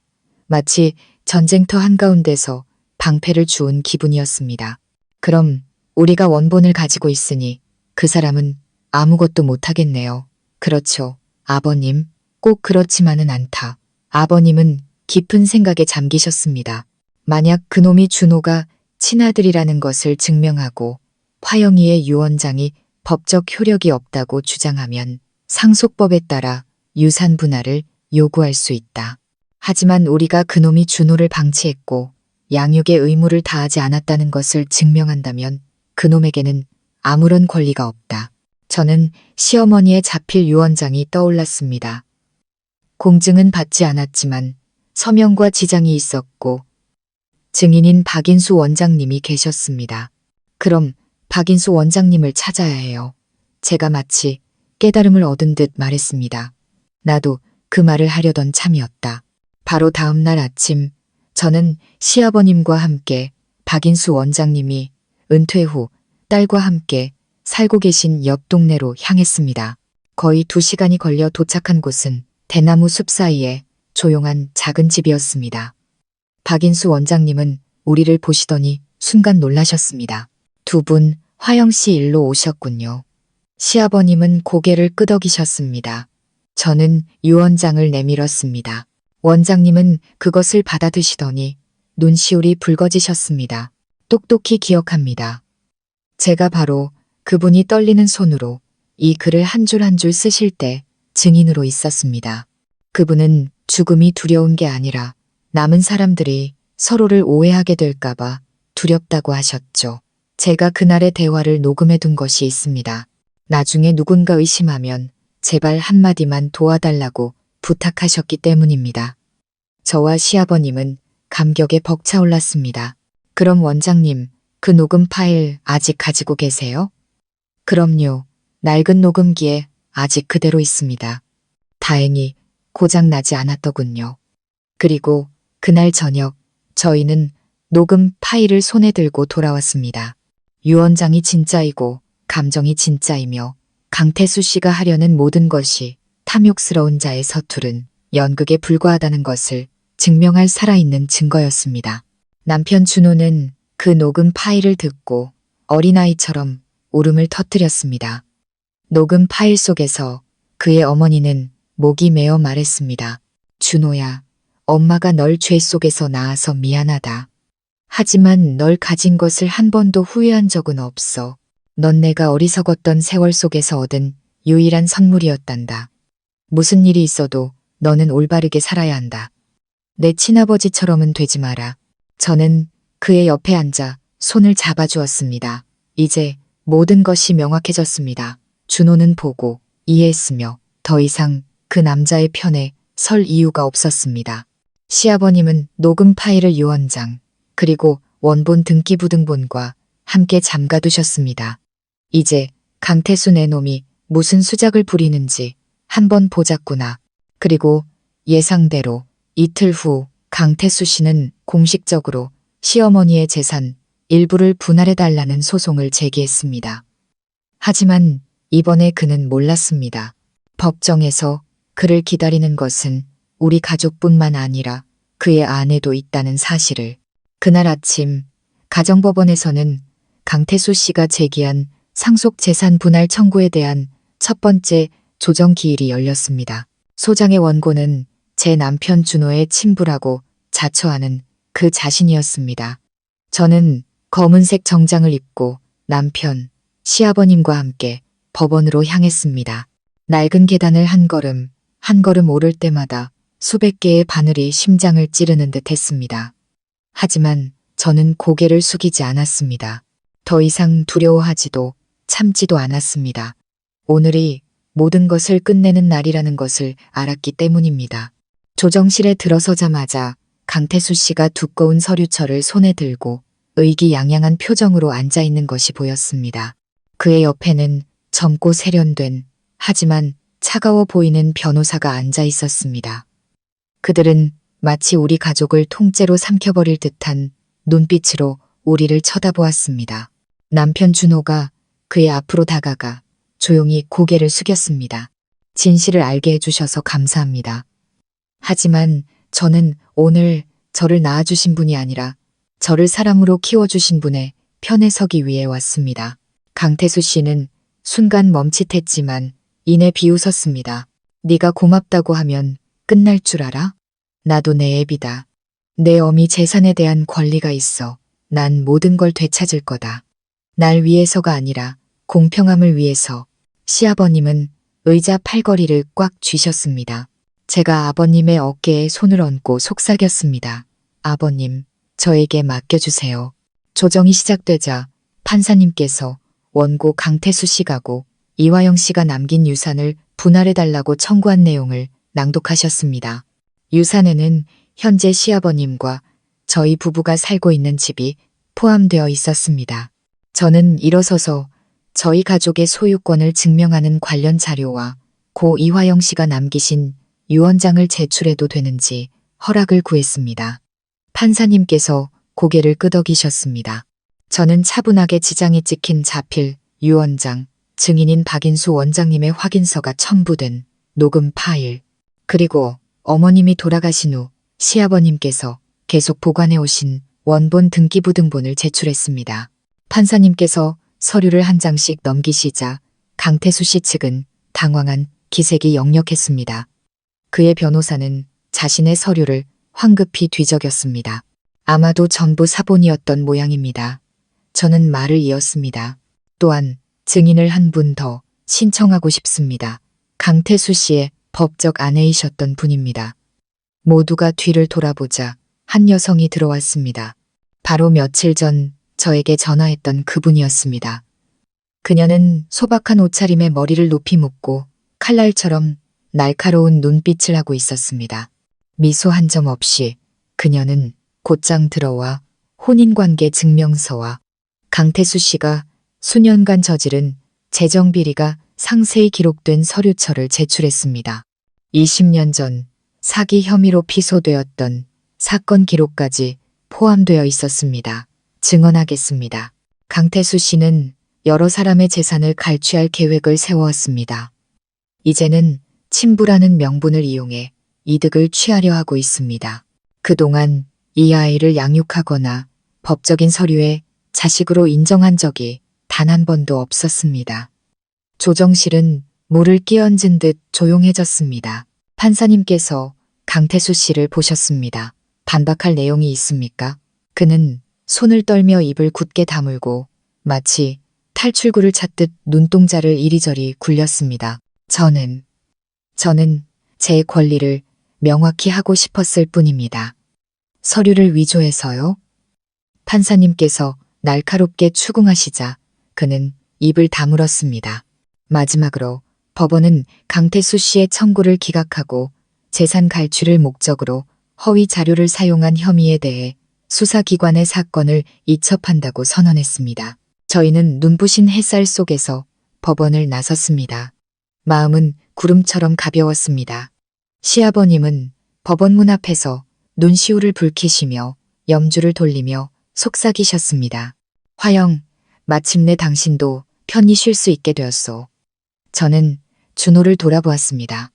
마치 전쟁터 한가운데서 방패를 주운 기분이었습니다. 그럼 우리가 원본을 가지고 있으니 그 사람은 아무것도 못하겠네요. 그렇죠. 아버님, 꼭 그렇지만은 않다. 아버님은 깊은 생각에 잠기셨습니다. 만약 그놈이 준호가 친아들이라는 것을 증명하고 화영이의 유언장이 법적 효력이 없다고 주장하면 상속법에 따라 유산 분할을 요구할 수 있다. 하지만 우리가 그놈이 준호를 방치했고 양육의 의무를 다하지 않았다는 것을 증명한다면 그놈에게는 아무런 권리가 없다. 저는 시어머니의 자필 유언장이 떠올랐습니다. 공증은 받지 않았지만 서명과 지장이 있었고 증인인 박인수 원장님이 계셨습니다. 그럼 박인수 원장님을 찾아야 해요. 제가 마치 깨달음을 얻은 듯 말했습니다. 나도 그 말을 하려던 참이었다. 바로 다음 날 아침 저는 시아버님과 함께 박인수 원장님이 은퇴 후 딸과 함께 살고 계신 옆 동네로 향했습니다. 거의 2시간이 걸려 도착한 곳은 대나무 숲 사이에 조용한 작은 집이었습니다. 박인수 원장님은 우리를 보시더니 순간 놀라셨습니다. 두 분 화영 씨 일로 오셨군요. 시아버님은 고개를 끄덕이셨습니다. 저는 유언장을 내밀었습니다. 원장님은 그것을 받아드시더니 눈시울이 붉어지셨습니다. 똑똑히 기억합니다. 제가 바로 그분이 떨리는 손으로 이 글을 한 줄 한 줄 쓰실 때 증인으로 있었습니다. 그분은 죽음이 두려운 게 아니라 남은 사람들이 서로를 오해하게 될까봐 두렵다고 하셨죠. 제가 그날의 대화를 녹음해 둔 것이 있습니다. 나중에 누군가 의심하면 제발 한마디만 도와달라고 부탁하셨기 때문입니다. 저와 시아버님은 감격에 벅차올랐습니다. 그럼 원장님, 그 녹음 파일 아직 가지고 계세요? 그럼요. 낡은 녹음기에 아직 그대로 있습니다. 다행히 고장 나지 않았더군요. 그리고 그날 저녁 저희는 녹음 파일을 손에 들고 돌아왔습니다. 유언장이 진짜이고 감정이 진짜이며 강태수 씨가 하려는 모든 것이 탐욕스러운 자의 서투른 연극에 불과하다는 것을 증명할 살아있는 증거였습니다. 남편 준호는 그 녹음 파일을 듣고 어린아이처럼 울음을 터뜨렸습니다. 녹음 파일 속에서 그의 어머니는 목이 메어 말했습니다. 준호야, 엄마가 널 죄 속에서 낳아서 미안하다. 하지만 널 가진 것을 한 번도 후회한 적은 없어. 넌 내가 어리석었던 세월 속에서 얻은 유일한 선물이었단다. 무슨 일이 있어도 너는 올바르게 살아야 한다. 내 친아버지처럼은 되지 마라. 저는 그의 옆에 앉아 손을 잡아주었습니다. 이제 모든 것이 명확해졌습니다. 준호는 보고 이해했으며 더 이상 그 남자의 편에 설 이유가 없었습니다. 시아버님은 녹음 파일을 유언장 그리고 원본 등기부등본과 함께 잠가두셨습니다. 이제 강태수 내 놈이 무슨 수작을 부리는지 한번 보자꾸나. 그리고 예상대로 이틀 후 강태수 씨는 공식적으로 시어머니의 재산 일부를 분할해달라는 소송을 제기했습니다. 하지만 이번에 그는 몰랐습니다. 법정에서 그를 기다리는 것은 우리 가족뿐만 아니라 그의 아내도 있다는 사실을. 그날 아침 가정법원에서는 강태수 씨가 제기한 상속재산 분할 청구에 대한 첫 번째 조정 기일이 열렸습니다. 소장의 원고는 제 남편 준호의 친부라고 자처하는 그 자신이었습니다. 저는 검은색 정장을 입고 남편, 시아버님과 함께 법원으로 향했습니다. 낡은 계단을 한 걸음 오를 때마다 수백 개의 바늘이 심장을 찌르는 듯 했습니다. 하지만 저는 고개를 숙이지 않았습니다. 더 이상 두려워하지도 참지도 않았습니다. 오늘이 모든 것을 끝내는 날이라는 것을 알았기 때문입니다. 조정실에 들어서자마자 강태수 씨가 두꺼운 서류철을 손에 들고 의기양양한 표정으로 앉아 있는 것이 보였습니다. 그의 옆에는 젊고 세련된 하지만 차가워 보이는 변호사가 앉아 있었습니다. 그들은 마치 우리 가족을 통째로 삼켜버릴 듯한 눈빛으로 우리를 쳐다보았습니다. 남편 준호가 그의 앞으로 다가가 조용히 고개를 숙였습니다. 진실을 알게 해주셔서 감사합니다. 하지만 저는 오늘 저를 낳아주신 분이 아니라 저를 사람으로 키워주신 분의 편에 서기 위해 왔습니다. 강태수 씨는 순간 멈칫했지만 이내 비웃었습니다. 네가 고맙다고 하면 끝날 줄 알아? 나도 내 애비다. 내 어미 재산에 대한 권리가 있어. 난 모든 걸 되찾을 거다. 날 위해서가 아니라 공평함을 위해서. 시아버님은 의자 팔걸이를 꽉 쥐셨습니다. 제가 아버님의 어깨에 손을 얹고 속삭였습니다. 아버님, 저에게 맡겨주세요. 조정이 시작되자 판사님께서 원고 강태수 씨가고 이화영 씨가 남긴 유산을 분할해달라고 청구한 내용을 낭독하셨습니다. 유산에는 현재 시아버님과 저희 부부가 살고 있는 집이 포함되어 있었습니다. 저는 일어서서 저희 가족의 소유권을 증명하는 관련 자료와 고 이화영 씨가 남기신 유언장을 제출해도 되는지 허락을 구했습니다. 판사님께서 고개를 끄덕이셨습니다. 저는 차분하게 지장이 찍힌 자필, 유언장, 증인인 박인수 원장님의 확인서가 첨부된 녹음 파일, 그리고 어머님이 돌아가신 후 시아버님께서 계속 보관해 오신 원본 등기부등본을 제출했습니다. 판사님께서 서류를 한 장씩 넘기시자 강태수 씨 측은 당황한 기색이 역력했습니다. 그의 변호사는 자신의 서류를 황급히 뒤적였습니다. 아마도 전부 사본이었던 모양입니다. 저는 말을 이었습니다. 또한 증인을 한 분 더 신청하고 싶습니다. 강태수 씨의 법적 아내이셨던 분입니다. 모두가 뒤를 돌아보자 한 여성이 들어왔습니다. 바로 며칠 전 저에게 전화했던 그분이었습니다. 그녀는 소박한 옷차림에 머리를 높이 묶고 칼날처럼 날카로운 눈빛을 하고 있었습니다. 미소 한 점 없이 그녀는 곧장 들어와 혼인관계 증명서와 강태수 씨가 수년간 저지른 재정비리가 상세히 기록된 서류철을 제출했습니다. 20년 전 사기 혐의로 피소되었던 사건 기록까지 포함되어 있었습니다. 증언하겠습니다. 강태수 씨는 여러 사람의 재산을 갈취할 계획을 세워왔습니다. 이제는 친부라는 명분을 이용해 이득을 취하려 하고 있습니다. 그동안 이 아이를 양육하거나 법적인 서류에 자식으로 인정한 적이 단 한 번도 없었습니다. 조정실은 물을 끼얹은 듯 조용해졌습니다. 판사님께서 강태수 씨를 보셨습니다. 반박할 내용이 있습니까? 그는 손을 떨며 입을 굳게 다물고 마치 탈출구를 찾듯 눈동자를 이리저리 굴렸습니다. 저는 제 권리를 명확히 하고 싶었을 뿐입니다. 서류를 위조해서요? 판사님께서 날카롭게 추궁하시자 그는 입을 다물었습니다. 마지막으로 법원은 강태수 씨의 청구를 기각하고 재산 갈취를 목적으로 허위 자료를 사용한 혐의에 대해 수사기관의 사건을 이첩한다고 선언했습니다. 저희는 눈부신 햇살 속에서 법원을 나섰습니다. 마음은 구름처럼 가벼웠습니다. 시아버님은 법원 문 앞에서 눈시울을 붉히시며 염주를 돌리며 속삭이셨습니다. 화영, 마침내 당신도 편히 쉴 수 있게 되었소. 저는 준호를 돌아보았습니다.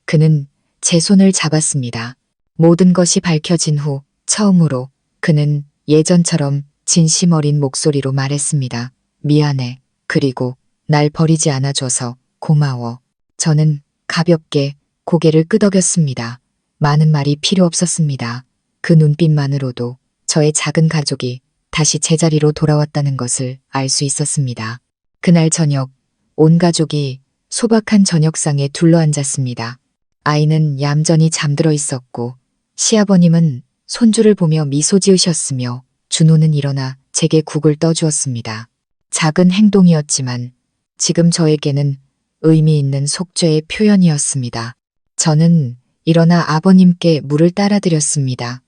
그는 제 손을 잡았습니다. 모든 것이 밝혀진 후 처음으로 그는 예전처럼 진심 어린 목소리로 말했습니다. 미안해. 그리고 날 버리지 않아줘서 고마워. 저는 가볍게 고개를 끄덕였습니다. 많은 말이 필요 없었습니다. 그 눈빛만으로도 저의 작은 가족이 다시 제자리로 돌아왔다는 것을 알 수 있었습니다. 그날 저녁 온 가족이 소박한 저녁상에 둘러앉았습니다. 아이는 얌전히 잠들어 있었고 시아버님은 손주를 보며 미소 지으셨으며 준호는 일어나 제게 국을 떠주었습니다. 작은 행동이었지만 지금 저에게는 의미 있는 속죄의 표현이었습니다. 저는 일어나 아버님께 물을 따라드렸습니다.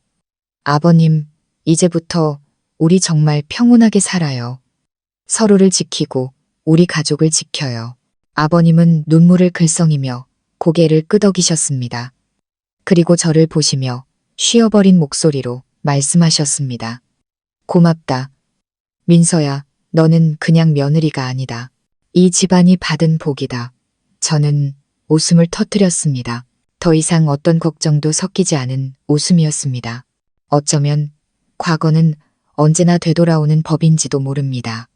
아버님, 이제부터 우리 정말 평온하게 살아요. 서로를 지키고 우리 가족을 지켜요. 아버님은 눈물을 글썽이며 고개를 끄덕이셨습니다. 그리고 저를 보시며 쉬어버린 목소리로 말씀하셨습니다. 고맙다. 민서야, 너는 그냥 며느리가 아니다. 이 집안이 받은 복이다. 저는 웃음을 터뜨렸습니다. 더 이상 어떤 걱정도 섞이지 않은 웃음이었습니다. 어쩌면 과거는 언제나 되돌아오는 법인지도 모릅니다.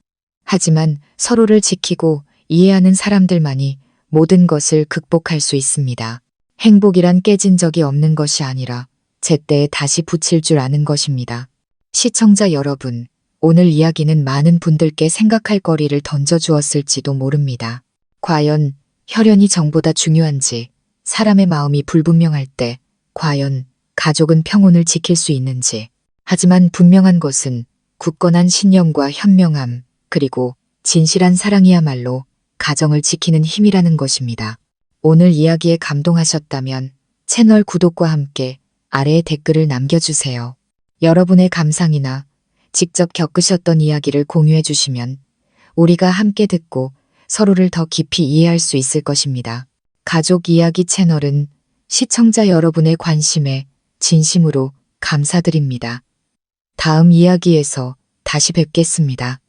하지만 서로를 지키고 이해하는 사람들만이 모든 것을 극복할 수 있습니다. 행복이란 깨진 적이 없는 것이 아니라 제때에 다시 붙일 줄 아는 것입니다. 시청자 여러분, 오늘 이야기는 많은 분들께 생각할 거리를 던져주었을지도 모릅니다. 과연 혈연이 정보다 중요한지, 사람의 마음이 불분명할 때 과연 가족은 평온을 지킬 수 있는지. 하지만 분명한 것은 굳건한 신념과 현명함, 그리고 진실한 사랑이야말로 가정을 지키는 힘이라는 것입니다. 오늘 이야기에 감동하셨다면 채널 구독과 함께 아래에 댓글을 남겨주세요. 여러분의 감상이나 직접 겪으셨던 이야기를 공유해 주시면 우리가 함께 듣고 서로를 더 깊이 이해할 수 있을 것입니다. 가족 이야기 채널은 시청자 여러분의 관심에 진심으로 감사드립니다. 다음 이야기에서 다시 뵙겠습니다.